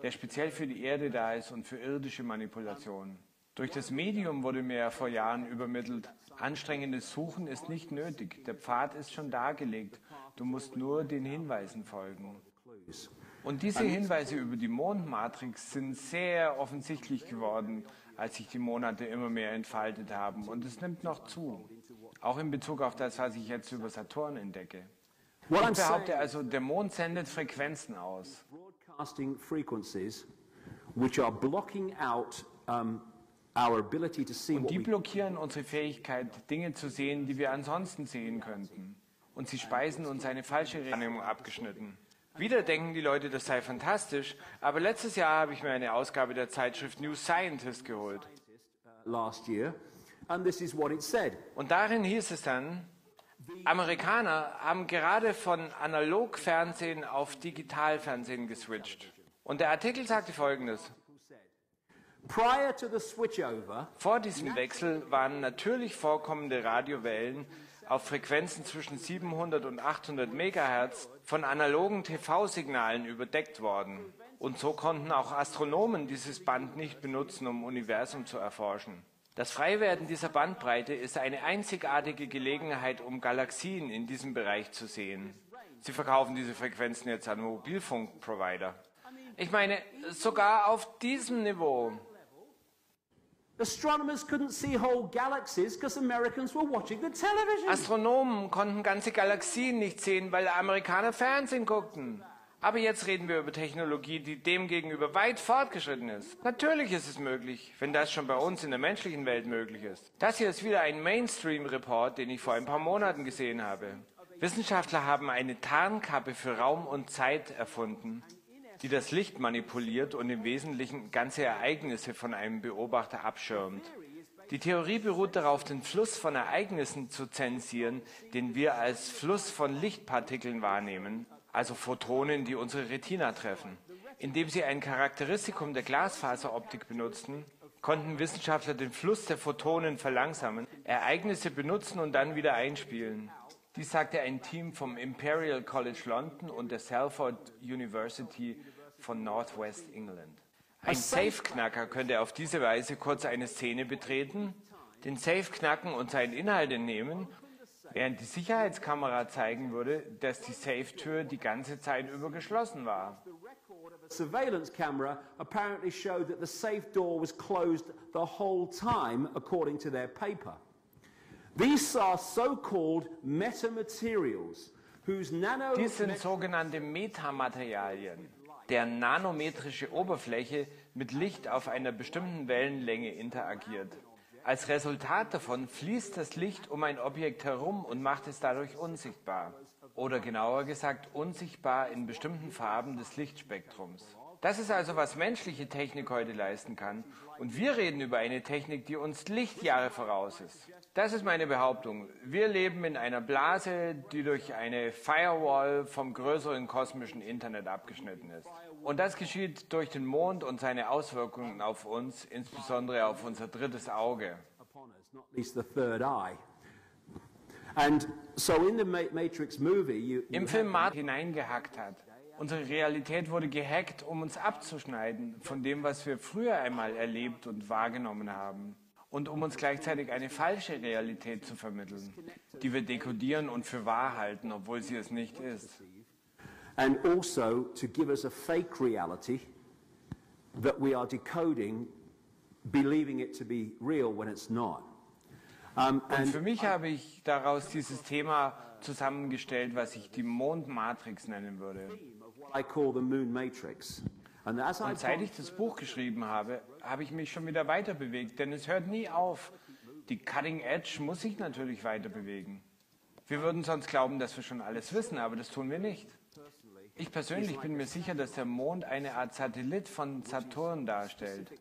der speziell für die Erde da ist und für irdische Manipulationen. Durch das Medium wurde mir ja vor Jahren übermittelt, anstrengendes Suchen ist nicht nötig, der Pfad ist schon dargelegt, du musst nur den Hinweisen folgen. Und diese Hinweise über die Mondmatrix sind sehr offensichtlich geworden, als sich die Monate immer mehr entfaltet haben. Und es nimmt noch zu, auch in Bezug auf das, was ich jetzt über Saturn entdecke. Ich behaupte also, der Mond sendet Frequenzen aus. Broadcasting frequencies which are blocking out our ability to see Und die blockieren unsere Fähigkeit, Dinge zu sehen, die wir ansonsten sehen könnten. Und sie speisen uns eine falsche Wahrnehmung abgeschnitten. Wieder denken die Leute, das sei fantastisch, aber letztes Jahr habe ich mir eine Ausgabe der Zeitschrift New Scientist geholt. last year, and this is what it said. Und darin hieß es dann, Amerikaner haben gerade von Analogfernsehen auf Digitalfernsehen geswitcht. Und der Artikel sagte Folgendes. Prior to the switchover, Vor diesem Wechsel waren natürlich vorkommende Radiowellen auf Frequenzen zwischen 700 und 800 Megahertz von analogen TV-Signalen überdeckt worden. Und so konnten auch Astronomen dieses Band nicht benutzen, um Universum zu erforschen. Das Freiwerden dieser Bandbreite ist eine einzigartige Gelegenheit, um Galaxien in diesem Bereich zu sehen. Sie verkaufen diese Frequenzen jetzt an Mobilfunkprovider. Ich meine, sogar auf diesem Niveau. astronomers couldn't see whole galaxies because Americans were watching the television. Astronomen konnten ganze Galaxien nicht sehen, weil Amerikaner Fernsehen guckten. Aber jetzt reden wir über Technologie, die demgegenüber weit fortgeschritten ist. Natürlich ist es möglich, wenn das schon bei uns in der menschlichen Welt möglich ist. Das hier ist wieder ein Mainstream-Report, den ich vor ein paar Monaten gesehen habe. Wissenschaftler haben eine Tarnkappe für Raum und Zeit erfunden, die das Licht manipuliert und im Wesentlichen ganze Ereignisse von einem Beobachter abschirmt. Die Theorie beruht darauf, den Fluss von Ereignissen zu zensieren, den wir als Fluss von Lichtpartikeln wahrnehmen, also Photonen, die unsere Retina treffen. Indem sie ein Charakteristikum der Glasfaseroptik benutzten, konnten Wissenschaftler den Fluss der Photonen verlangsamen, Ereignisse benutzen und dann wieder einspielen. Dies sagte ein Team vom Imperial College London und der Salford University von Northwest England. Ein Safe-Knacker könnte auf diese Weise kurz eine Szene betreten, den Safe knacken und seinen Inhalt entnehmen, während die Sicherheitskamera zeigen würde, dass die Safe-Tür die ganze Zeit über geschlossen war. The surveillance camera apparently showed that the safe door was closed the whole time, according to their paper. These are so-called metamaterials, whose Dies sind sogenannte Metamaterialien, deren nanometrische Oberfläche mit Licht auf einer bestimmten Wellenlänge interagiert. Als Resultat davon fließt das Licht um ein Objekt herum und macht es dadurch unsichtbar. Oder genauer gesagt, unsichtbar in bestimmten Farben des Lichtspektrums. Das ist also, was menschliche Technik heute leisten kann. Und wir reden über eine Technik, die uns Lichtjahre voraus ist. Das ist meine Behauptung. Wir leben in einer Blase, die durch eine Firewall vom größeren kosmischen Internet abgeschnitten ist. Und das geschieht durch den Mond und seine Auswirkungen auf uns, insbesondere auf unser drittes Auge. not least the third eye. And so in the Matrix movie, Im Film Mond hineingehackt hat. Unsere Realität wurde gehackt, um uns abzuschneiden von dem, was wir früher einmal erlebt und wahrgenommen haben. Und um uns gleichzeitig eine falsche Realität zu vermitteln, die wir dekodieren und für wahr halten, obwohl sie es nicht ist. and also to give us a fake reality that we are decoding, believing it to be real when it's not. Und für mich habe ich daraus dieses Thema zusammengestellt, was ich die Mondmatrix nennen würde. I call the moon matrix. And as I Und seit ich das Buch geschrieben habe, habe ich mich schon wieder weiter bewegt, denn es hört nie auf. Die Cutting Edge muss sich natürlich weiter bewegen. Wir würden sonst glauben, dass wir schon alles wissen, aber das tun wir nicht. Ich persönlich bin mir sicher, dass der Mond eine Art Satellit von Saturn darstellt,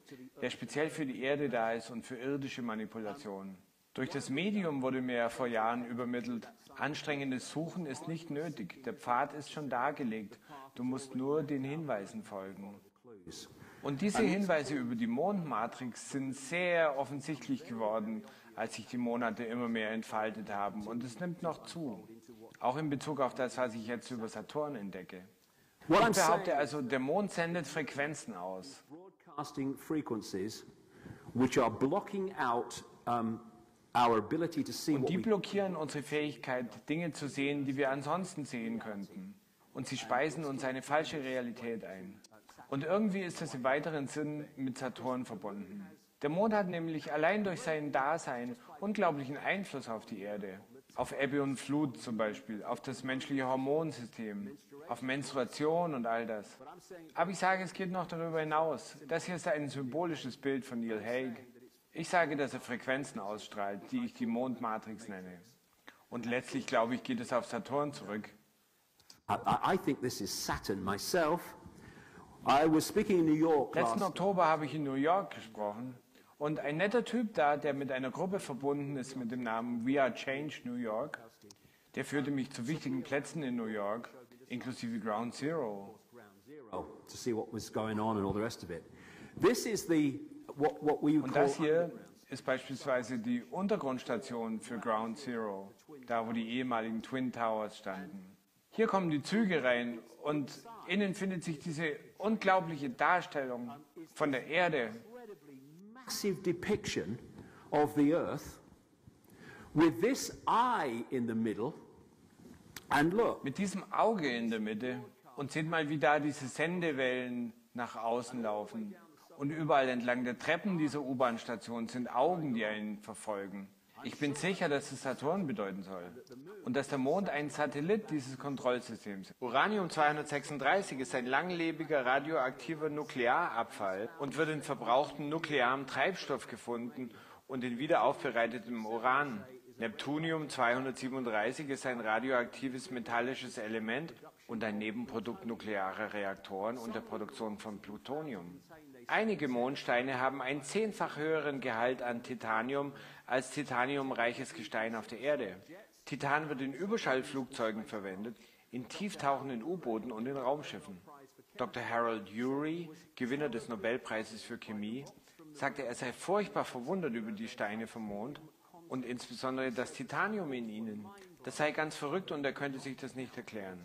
der speziell für die Erde da ist und für irdische Manipulationen. Durch das Medium wurde mir ja vor Jahren übermittelt, anstrengendes Suchen ist nicht nötig, der Pfad ist schon dargelegt, du musst nur den Hinweisen folgen. Und diese Hinweise über die Mondmatrix sind sehr offensichtlich geworden, als sich die Monate immer mehr entfaltet haben. Und es nimmt noch zu. Auch in Bezug auf das, was ich jetzt über Saturn entdecke. Ich behaupte also, der Mond sendet Frequenzen aus. Broadcasting frequencies which are blocking out our ability to see Und die blockieren unsere Fähigkeit, Dinge zu sehen, die wir ansonsten sehen könnten. Und sie speisen uns eine falsche Realität ein. Und irgendwie ist das im weiteren Sinn mit Saturn verbunden. Der Mond hat nämlich allein durch sein Dasein unglaublichen Einfluss auf die Erde. Auf Ebbe und Flut zum Beispiel, auf das menschliche Hormonsystem, auf Menstruation und all das. Aber ich sage, es geht noch darüber hinaus. Das hier ist ein symbolisches Bild von Neil Haig. Ich sage, dass er Frequenzen ausstrahlt, die ich die Mondmatrix nenne. Und letztlich, glaube ich, geht es auf Saturn zurück. I think this is Saturn myself. I was speaking in New York Letzten Oktober habe ich in New York gesprochen und ein netter Typ da, der mit einer Gruppe verbunden ist mit dem Namen We Are Change New York, der führte mich zu wichtigen Plätzen in New York, inklusive Ground Zero. to see what was going on and all the rest of it. This is the what we would Und call das hier ist beispielsweise die Untergrundstation für Ground Zero, da wo die ehemaligen Twin Towers standen. Hier kommen die Züge rein und innen findet sich diese unglaubliche Darstellung von der Erde. massive depiction of the earth with this eye in the middle. And look, Mit diesem Auge in der Mitte und seht mal, wie da diese Sendewellen nach außen laufen. Und überall entlang der Treppen dieser U-Bahn-Station sind Augen, die einen verfolgen. Ich bin sicher, dass es Saturn bedeuten soll. Und dass der Mond ein Satellit dieses Kontrollsystems ist. Uranium-236 ist ein langlebiger radioaktiver Nuklearabfall und wird in verbrauchtem nuklearem Treibstoff gefunden und in wiederaufbereitetem Uran. Neptunium-237 ist ein radioaktives metallisches Element und ein Nebenprodukt nuklearer Reaktoren und der Produktion von Plutonium. Einige Mondsteine haben einen 10-fach höheren Gehalt an Titanium als titaniumreiches Gestein auf der Erde. Titan wird in Überschallflugzeugen verwendet, in tieftauchenden U-Booten und in Raumschiffen. Dr. Harold Urey, Gewinner des Nobelpreises für Chemie, sagte, er sei furchtbar verwundert über die Steine vom Mond und insbesondere das Titanium in ihnen. Das sei ganz verrückt und er könnte sich das nicht erklären.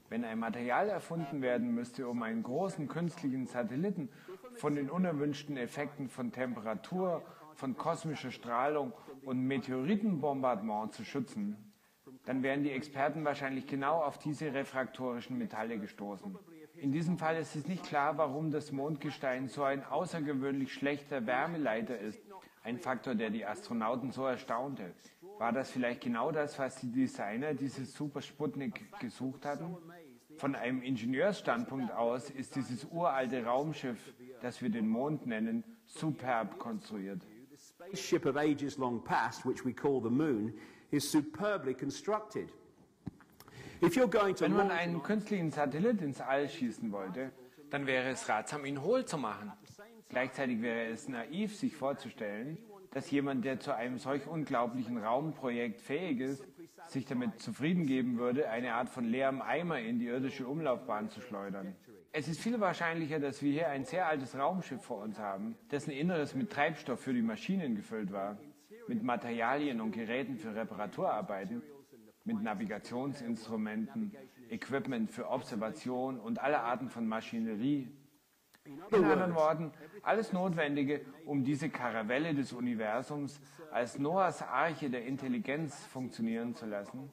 Wenn ein Material erfunden werden müsste, um einen großen künstlichen Satelliten von den unerwünschten Effekten von Temperatur, von kosmischer Strahlung und Meteoritenbombardement zu schützen, dann wären die Experten wahrscheinlich genau auf diese refraktorischen Metalle gestoßen. In diesem Fall ist es nicht klar, warum das Mondgestein so ein außergewöhnlich schlechter Wärmeleiter ist. Ein Faktor, der die Astronauten so erstaunte. War das vielleicht genau das, was die Designer dieses Super Sputnik gesucht hatten? Von einem Ingenieursstandpunkt aus ist dieses uralte Raumschiff, das wir den Mond nennen, superb konstruiert. the spaceship of ages long past, which we call the moon, is superbly constructed. If you're going to Wenn man launch einen künstlichen Satellit ins All schießen wollte, dann wäre es ratsam, ihn hohl zu machen. Gleichzeitig wäre es naiv, sich vorzustellen, dass jemand, der zu einem solch unglaublichen Raumprojekt fähig ist, sich damit zufrieden geben würde, eine Art von leerem Eimer in die irdische Umlaufbahn zu schleudern. Es ist viel wahrscheinlicher, dass wir hier ein sehr altes Raumschiff vor uns haben, dessen Inneres mit Treibstoff für die Maschinen gefüllt war, mit Materialien und Geräten für Reparaturarbeiten, mit Navigationsinstrumenten, Equipment für Observation und alle Arten von Maschinerie. In anderen Worten, alles Notwendige, um diese Karavelle des Universums als Noahs Arche der Intelligenz funktionieren zu lassen.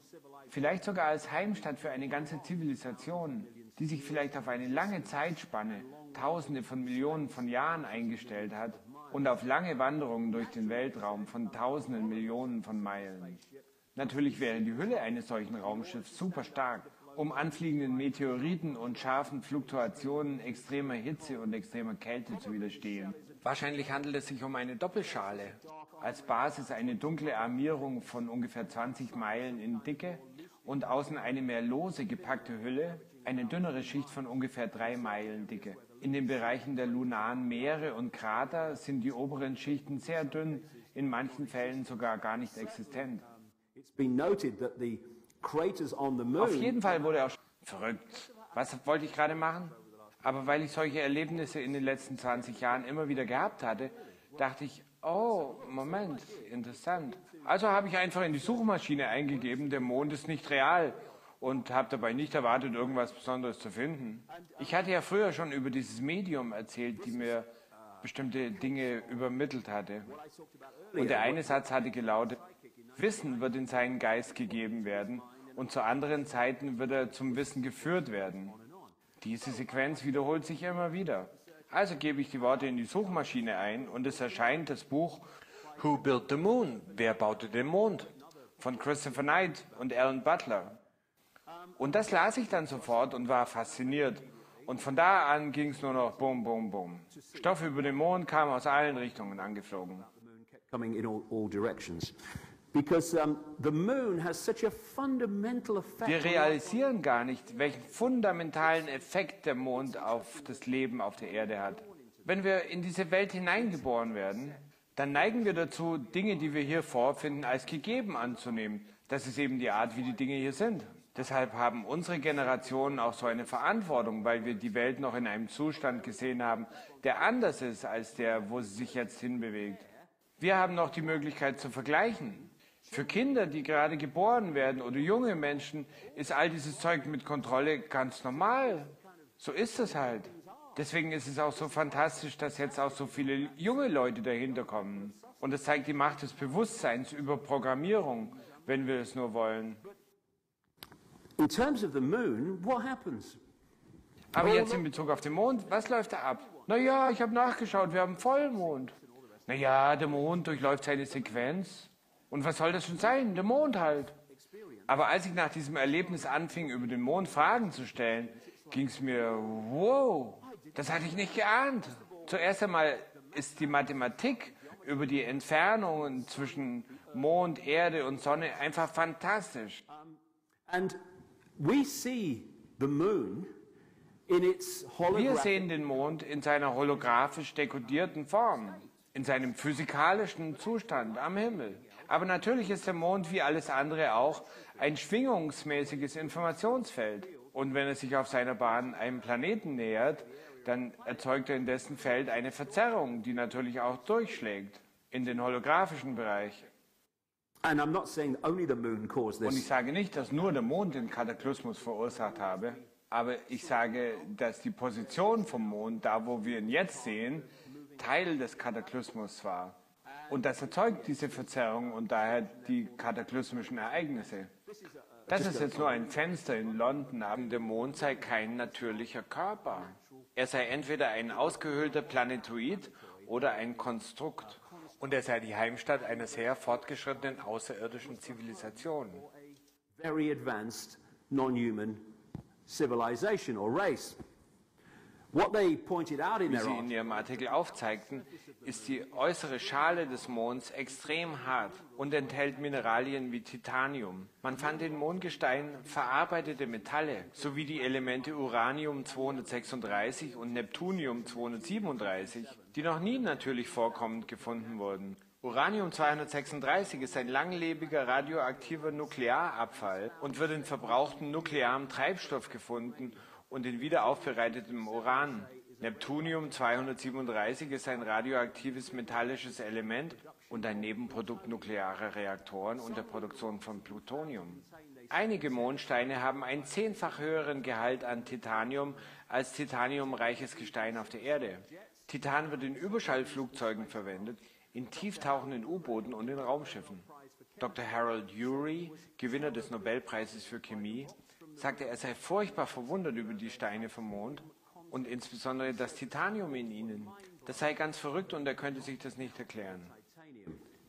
Vielleicht sogar als Heimstatt für eine ganze Zivilisation, die sich vielleicht auf eine lange Zeitspanne, Tausende von Millionen von Jahren eingestellt hat und auf lange Wanderungen durch den Weltraum von Tausenden Millionen von Meilen. Natürlich wäre die Hülle eines solchen Raumschiffs super stark, um anfliegenden Meteoriten und scharfen Fluktuationen extremer Hitze und extremer Kälte zu widerstehen. Wahrscheinlich handelt es sich um eine Doppelschale. Als Basis eine dunkle Armierung von ungefähr 20 Meilen in Dicke und außen eine mehr lose gepackte Hülle, eine dünnere Schicht von ungefähr 3 Meilen Dicke. In den Bereichen der lunaren Meere und Krater sind die oberen Schichten sehr dünn, in manchen Fällen sogar gar nicht existent. It's been noted that the craters on the Auf moon jeden Fall wurde auch verrückt. Was wollte ich gerade machen? Aber weil ich solche Erlebnisse in den letzten 20 Jahren immer wieder gehabt hatte, dachte ich, oh, Moment, interessant. Also habe ich einfach in die Suchmaschine eingegeben, der Mond ist nicht real und habe dabei nicht erwartet, irgendwas Besonderes zu finden. Ich hatte ja früher schon über dieses Medium erzählt, die mir bestimmte Dinge übermittelt hatte. Und der eine Satz hatte gelautet, Wissen wird in seinen Geist gegeben werden und zu anderen Zeiten wird er zum Wissen geführt werden. Diese Sequenz wiederholt sich immer wieder. Also gebe ich die Worte in die Suchmaschine ein und es erscheint das Buch Who Built the Moon? Wer baute den Mond? Von Christopher Knight und Alan Butler. Und das las ich dann sofort und war fasziniert. Und von da an ging es nur noch bum, bum, bum. Stoff über den Mond kam aus allen Richtungen angeflogen. coming in all directions. Because the moon has such a fundamental effect. Wir realisieren gar nicht, welchen fundamentalen Effekt der Mond auf das Leben auf der Erde hat. Wenn wir in diese Welt hineingeboren werden, dann neigen wir dazu, Dinge, die wir hier vorfinden, als gegeben anzunehmen. Das ist eben die Art, wie die Dinge hier sind. Deshalb haben unsere Generationen auch so eine Verantwortung, weil wir die Welt noch in einem Zustand gesehen haben, der anders ist als der, wo sie sich jetzt hinbewegt. Wir haben noch die Möglichkeit zu vergleichen. Für Kinder, die gerade geboren werden oder junge Menschen, ist all dieses Zeug mit Kontrolle ganz normal. So ist es halt. Deswegen ist es auch so fantastisch, dass jetzt auch so viele junge Leute dahinter kommen. Und es zeigt die Macht des Bewusstseins über Programmierung, wenn wir es nur wollen. In terms of the moon, what happens? Aber jetzt in Bezug auf den Mond, was läuft da ab? Naja, ich habe nachgeschaut, wir haben Vollmond. Naja, der Mond durchläuft seine Sequenz. Und was soll das schon sein? Der Mond halt. Aber als ich nach diesem Erlebnis anfing, über den Mond Fragen zu stellen, ging es mir, wow, das hatte ich nicht geahnt. Zuerst einmal ist die Mathematik über die Entfernungen zwischen Mond, Erde und Sonne einfach fantastisch. And we see the moon in its Wir holographic. sehen den Mond in seiner holographisch dekodierten Form, in seinem physikalischen Zustand am Himmel. Aber natürlich ist der Mond wie alles andere auch ein schwingungsmäßiges Informationsfeld. Und wenn er sich auf seiner Bahn einem Planeten nähert, dann erzeugt er in dessen Feld eine Verzerrung, die natürlich auch durchschlägt in den holographischen Bereich. And I'm not saying only the moon caused Und ich this. sage nicht, dass nur der Mond den Kataklysmus verursacht habe, aber ich sage, dass die Position vom Mond, da wo wir ihn jetzt sehen, Teil des Kataklysmus war. Und das erzeugt diese Verzerrung und daher die kataklysmischen Ereignisse. Das ist jetzt nur ein Fenster in London, aber der Mond sei kein natürlicher Körper. Er sei entweder ein ausgehöhlter Planetoid oder ein Konstrukt. Und er sei die Heimstatt einer sehr fortgeschrittenen außerirdischen Zivilisation. Very advanced non-human civilization or race. What they pointed out in Wie their Sie in article, Ihrem Artikel aufzeigten, ist die äußere Schale des Monds extrem hart und enthält Mineralien wie Titanium. Man fand in Mondgestein verarbeitete Metalle sowie die Elemente Uranium 236 und Neptunium 237, die noch nie natürlich vorkommend gefunden wurden. Uranium 236 ist ein langlebiger radioaktiver Nuklearabfall und wird in verbrauchtem nuklearem Treibstoff gefunden und in wiederaufbereitetem Uran. Neptunium 237 ist ein radioaktives metallisches Element und ein Nebenprodukt nuklearer Reaktoren und der Produktion von Plutonium. Einige Mondsteine haben einen 10-fach höheren Gehalt an Titanium als titaniumreiches Gestein auf der Erde. Titan wird in Überschallflugzeugen verwendet, in tieftauchenden U-Booten und in Raumschiffen. Dr. Harold Urey, Gewinner des Nobelpreises für Chemie, sagte, er sei furchtbar verwundert über die Steine vom Mond und insbesondere das Titanium in ihnen. Das sei ganz verrückt und er könnte sich das nicht erklären.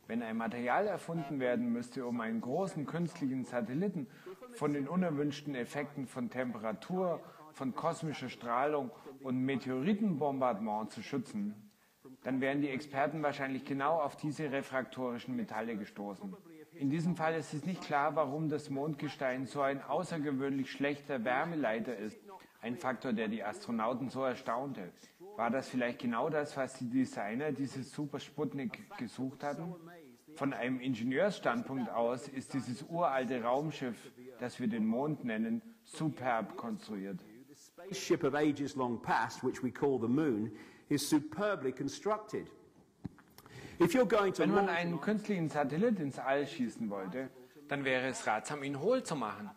Wenn ein Material erfunden werden müsste, um einen großen künstlichen Satelliten von den unerwünschten Effekten von Temperatur, von kosmischer Strahlung und Meteoritenbombardement zu schützen, dann wären die Experten wahrscheinlich genau auf diese refraktorischen Metalle gestoßen. In diesem Fall ist es nicht klar, warum das Mondgestein so ein außergewöhnlich schlechter Wärmeleiter ist. Ein Faktor, der die Astronauten so erstaunte. War das vielleicht genau das, was die Designer dieses Super Sputnik gesucht hatten? Von einem Ingenieursstandpunkt aus ist dieses uralte Raumschiff, das wir den Mond nennen, superb konstruiert. The spaceship of ages long past, which we call the Moon, is superbly constructed. If you're going to Wenn man einen künstlichen Satellit ins All schießen wollte, dann wäre es ratsam, ihn hohl zu machen.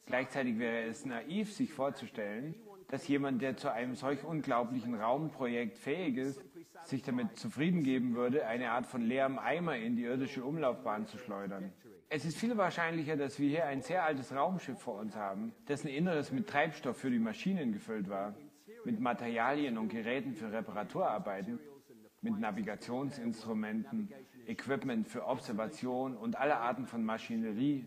Gleichzeitig wäre es naiv, sich vorzustellen, dass jemand, der zu einem solch unglaublichen Raumprojekt fähig ist, sich damit zufrieden geben würde, eine Art von leerem Eimer in die irdische Umlaufbahn zu schleudern. Es ist viel wahrscheinlicher, dass wir hier ein sehr altes Raumschiff vor uns haben, dessen Inneres mit Treibstoff für die Maschinen gefüllt war, mit Materialien und Geräten für Reparaturarbeiten, mit Navigationsinstrumenten, Equipment für Observation und alle Arten von Maschinerie.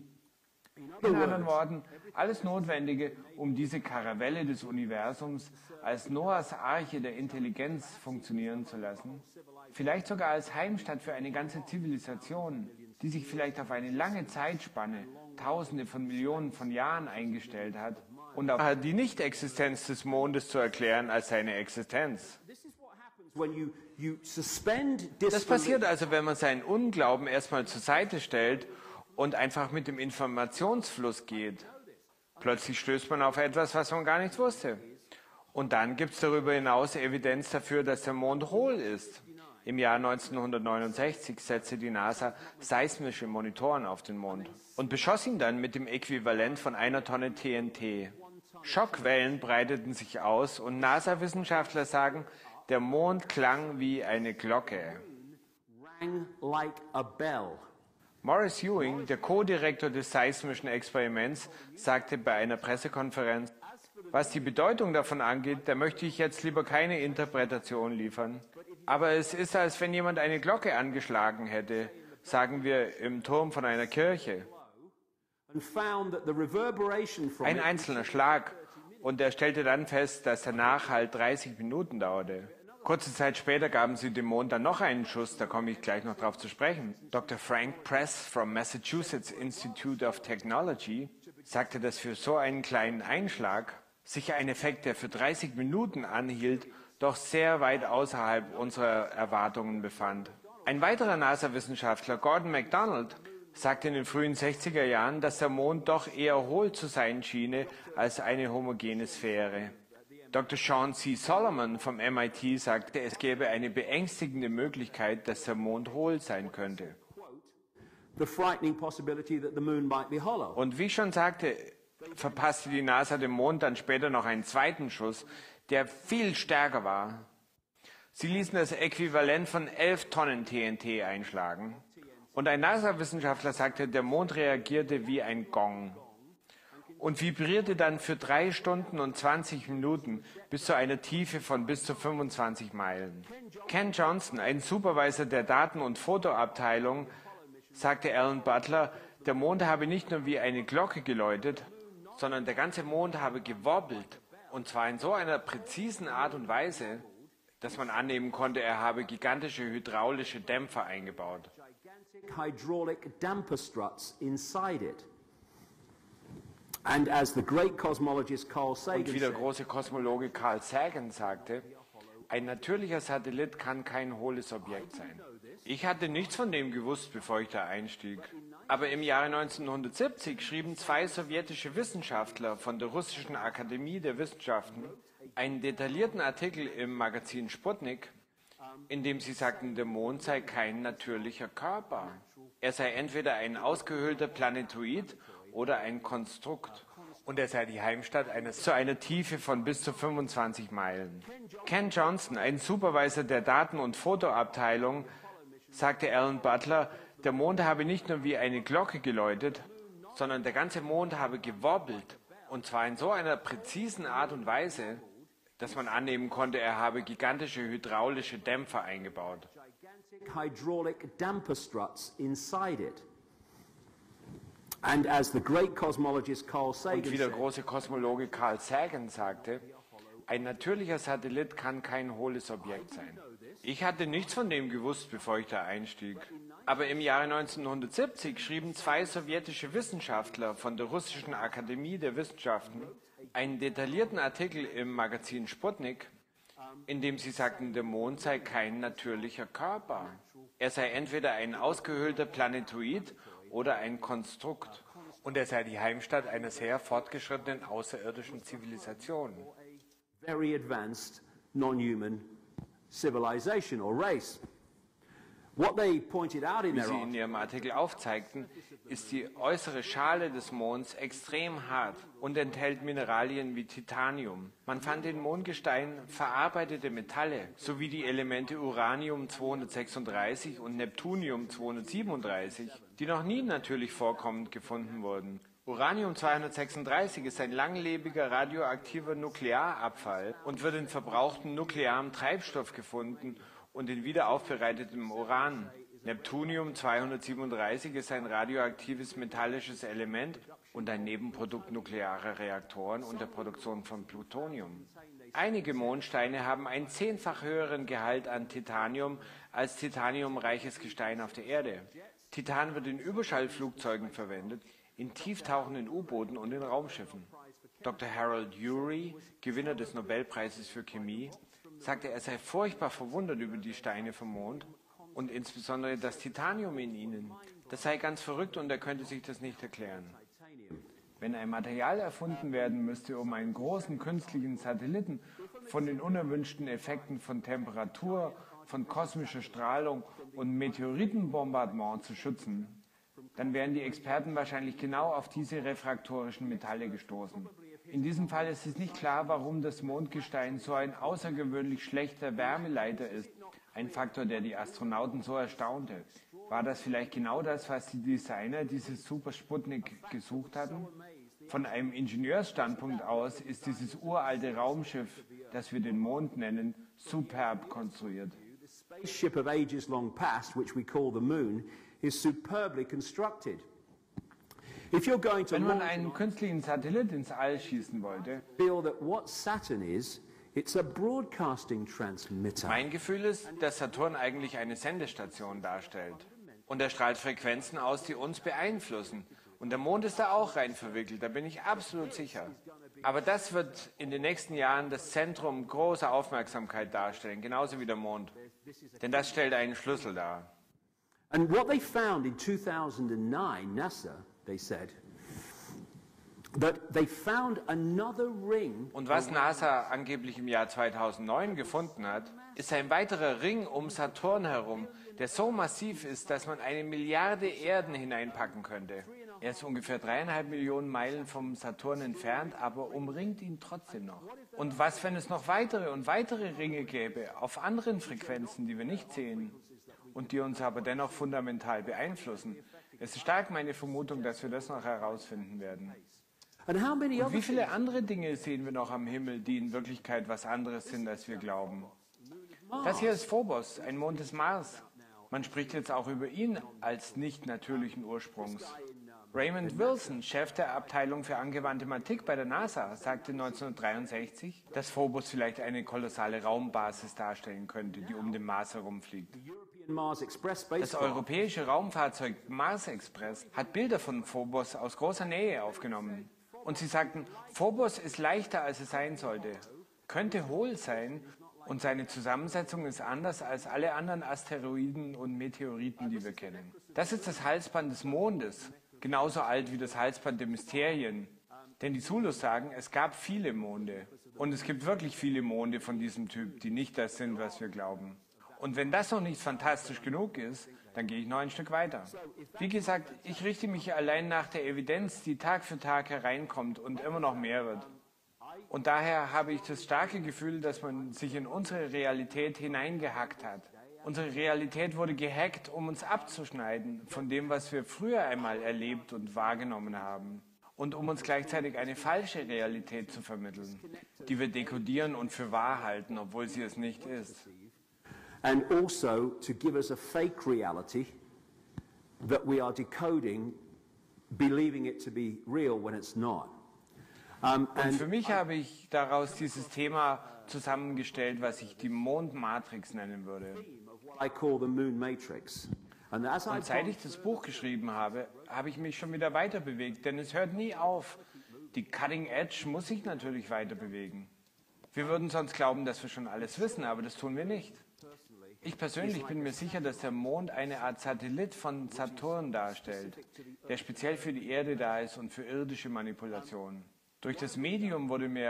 In anderen Worten, alles Notwendige, um diese Karavelle des Universums als Noahs Arche der Intelligenz funktionieren zu lassen. Vielleicht sogar als Heimstatt für eine ganze Zivilisation, die sich vielleicht auf eine lange Zeitspanne, Tausende von Millionen von Jahren eingestellt hat und auf die Nichtexistenz des Mondes zu erklären als seine Existenz. Das passiert also, wenn man seinen Unglauben erstmal zur Seite stellt und einfach mit dem Informationsfluss geht. Plötzlich stößt man auf etwas, was man gar nicht wusste. Und dann gibt es darüber hinaus Evidenz dafür, dass der Mond hohl ist. Im Jahr 1969 setzte die NASA seismische Monitoren auf den Mond und beschoss ihn dann mit dem Äquivalent von 1 Tonne TNT. Schockwellen breiteten sich aus und NASA-Wissenschaftler sagen, der Mond klang wie eine Glocke. rang like a bell. Maurice Ewing, der Co-Direktor des seismischen Experiments, sagte bei einer Pressekonferenz, was die Bedeutung davon angeht, da möchte ich jetzt lieber keine Interpretation liefern. Aber es ist, als wenn jemand eine Glocke angeschlagen hätte, sagen wir im Turm von einer Kirche. Ein einzelner Schlag, und er stellte dann fest, dass der Nachhall 30 Minuten dauerte. Kurze Zeit später gaben sie dem Mond dann noch einen Schuss, da komme ich gleich noch drauf zu sprechen. Dr. Frank Press vom Massachusetts Institute of Technology sagte, dass für so einen kleinen Einschlag sich ein Effekt, der für 30 Minuten anhielt, doch sehr weit außerhalb unserer Erwartungen befand. Ein weiterer NASA-Wissenschaftler, Gordon MacDonald, sagte in den frühen 60er Jahren, dass der Mond doch eher hohl zu sein schiene als eine homogene Sphäre. Dr. Sean C. Solomon vom MIT sagte, es gäbe eine beängstigende Möglichkeit, dass der Mond hohl sein könnte. Und wie ich schon sagte, verpasste die NASA dem Mond dann später noch einen zweiten Schuss, der viel stärker war. Sie ließen das Äquivalent von 11 Tonnen TNT einschlagen. Und ein NASA-Wissenschaftler sagte, der Mond reagierte wie ein Gong und vibrierte dann für 3 Stunden und 20 Minuten bis zu einer Tiefe von bis zu 25 Meilen. Ken Johnson, ein Supervisor der Daten- und Fotoabteilung, sagte Alan Butler, der Mond habe nicht nur wie eine Glocke geläutet, sondern der ganze Mond habe gewobbelt. Und zwar in so einer präzisen Art und Weise, dass man annehmen konnte, er habe gigantische hydraulische Dämpfer eingebaut. Hydraulic damper struts inside it. And as the great cosmologist Carl Sagan Und wie der große Kosmologe Carl Sagan sagte, ein natürlicher Satellit kann kein hohles Objekt sein. Ich hatte nichts von dem gewusst, bevor ich da einstieg. Aber im Jahre 1970 schrieben 2 sowjetische Wissenschaftler von der Russischen Akademie der Wissenschaften einen detaillierten Artikel im Magazin Sputnik, in dem sie sagten, der Mond sei kein natürlicher Körper. Er sei entweder ein ausgehöhlter Planetoid oder ein Konstrukt. Und er sei die Heimstatt zu einer Tiefe von bis zu 25 Meilen. Ken Johnson, ein Supervisor der Daten- und Fotoabteilung, sagte Alan Butler, der Mond habe nicht nur wie eine Glocke geläutet, sondern der ganze Mond habe gewobbelt. Und zwar in so einer präzisen Art und Weise, dass man annehmen konnte, er habe gigantische hydraulische Dämpfer eingebaut. hydraulic damper struts inside it. And as the great cosmologist Carl Sagan Und wie der große Kosmologe Carl Sagan sagte, ein natürlicher Satellit kann kein hohles Objekt sein. Ich hatte nichts von dem gewusst, bevor ich da einstieg. Aber im Jahre 1970 schrieben 2 sowjetische Wissenschaftler von der Russischen Akademie der Wissenschaften einen detaillierten Artikel im Magazin Sputnik, indem sie sagten, der Mond sei kein natürlicher Körper. Er sei entweder ein ausgehöhlter Planetoid oder ein Konstrukt. Und er sei die Heimstatt einer sehr fortgeschrittenen außerirdischen Zivilisation. Very advanced non-human civilization or race. What they pointed out in Wie their sie in ihrem Artikel aufzeigten, ist die äußere Schale des Monds extrem hart und enthält Mineralien wie Titanium. Man fand in Mondgestein verarbeitete Metalle sowie die Elemente Uranium 236 und Neptunium 237, die noch nie natürlich vorkommend gefunden wurden. Uranium 236 ist ein langlebiger radioaktiver Nuklearabfall und wird in verbrauchtem nuklearem Treibstoff gefunden und in wiederaufbereitetem Uran. Neptunium 237 ist ein radioaktives metallisches Element und ein Nebenprodukt nuklearer Reaktoren und der Produktion von Plutonium. Einige Mondsteine haben einen 10-fach höheren Gehalt an Titanium als titaniumreiches Gestein auf der Erde. Titan wird in Überschallflugzeugen verwendet, in tieftauchenden U-Booten und in Raumschiffen. Dr. Harold Urey, Gewinner des Nobelpreises für Chemie, sagte, er sei furchtbar verwundert über die Steine vom Mond und insbesondere das Titanium in ihnen. Das sei ganz verrückt und er könnte sich das nicht erklären. Wenn ein Material erfunden werden müsste, um einen großen künstlichen Satelliten von den unerwünschten Effekten von Temperatur, von kosmischer Strahlung und Meteoritenbombardement zu schützen, dann wären die Experten wahrscheinlich genau auf diese refraktorischen Metalle gestoßen. In diesem Fall ist es nicht klar, warum das Mondgestein so ein außergewöhnlich schlechter Wärmeleiter ist. Ein Faktor, der die Astronauten so erstaunte. War das vielleicht genau das, was die Designer dieses Super Sputnik gesucht hatten? Von einem Ingenieursstandpunkt aus ist dieses uralte Raumschiff, das wir den Mond nennen, superb konstruiert. The spaceship of ages long past, which we call the moon, is superbly constructed. If you're going to Wenn man einen künstlichen Satellit ins All schießen wollte, feel that what Saturn is, it's a broadcasting transmitter. mein Gefühl ist, dass Saturn eigentlich eine Sendestation darstellt. Und er strahlt Frequenzen aus, die uns beeinflussen. Und der Mond ist da auch rein verwickelt, da bin ich absolut sicher. Aber das wird in den nächsten Jahren das Zentrum großer Aufmerksamkeit darstellen, genauso wie der Mond. Denn das stellt einen Schlüssel dar. And what they found in 2009, NASA, they said, that they found another ring. Und was NASA angeblich im Jahr 2009 gefunden hat, ist ein weiterer Ring um Saturn herum, der so massiv ist, dass man 1 Milliarde Erden hineinpacken könnte. Er ist ungefähr 3,5 Millionen Meilen vom Saturn entfernt, aber umringt ihn trotzdem noch. Und was, wenn es noch weitere und weitere Ringe gäbe, auf anderen Frequenzen, die wir nicht sehen und die uns aber dennoch fundamental beeinflussen? Es ist stark meine Vermutung, dass wir das noch herausfinden werden. And how many Und other wie viele andere Dinge sehen wir noch am Himmel, die in Wirklichkeit was anderes sind, als wir glauben? Das hier ist Phobos, ein Mond des Mars. Man spricht jetzt auch über ihn als nicht natürlichen Ursprungs. Raymond Wilson, Chef der Abteilung für angewandte Mathematik bei der NASA, sagte 1963, dass Phobos vielleicht eine kolossale Raumbasis darstellen könnte, die um den Mars herumfliegt. Mars Express Das spacecraft europäische Raumfahrzeug Mars Express hat Bilder von Phobos aus großer Nähe aufgenommen. Und sie sagten, Phobos ist leichter, als es sein sollte, könnte hohl sein und seine Zusammensetzung ist anders als alle anderen Asteroiden und Meteoriten, die wir kennen. Das ist das Halsband des Mondes, genauso alt wie das Halsband der Mysterien. Denn die Zulus sagen, es gab viele Monde. Und es gibt wirklich viele Monde von diesem Typ, die nicht das sind, was wir glauben. Und wenn das noch nicht fantastisch genug ist, dann gehe ich noch ein Stück weiter. Wie gesagt, ich richte mich allein nach der Evidenz, die Tag für Tag hereinkommt und immer noch mehr wird. Und daher habe ich das starke Gefühl, dass man sich in unsere Realität hineingehackt hat. Unsere Realität wurde gehackt, um uns abzuschneiden von dem, was wir früher einmal erlebt und wahrgenommen haben. Und um uns gleichzeitig eine falsche Realität zu vermitteln, die wir dekodieren und für wahr halten, obwohl sie es nicht ist. and also to give us a fake reality that we are decoding, believing it to be real when it's not. Und für mich habe ich daraus dieses Thema zusammengestellt, was ich die Mondmatrix nennen würde. I call the moon matrix. And as I Und seit ich das Buch geschrieben habe, habe ich mich schon wieder weiter bewegt, denn es hört nie auf. Die Cutting Edge muss sich natürlich weiter bewegen. Wir würden sonst glauben, dass wir schon alles wissen, aber das tun wir nicht. Ich persönlich bin mir sicher, dass der Mond eine Art Satellit von Saturn darstellt, der speziell für die Erde da ist und für irdische Manipulationen. Durch das Medium wurde mir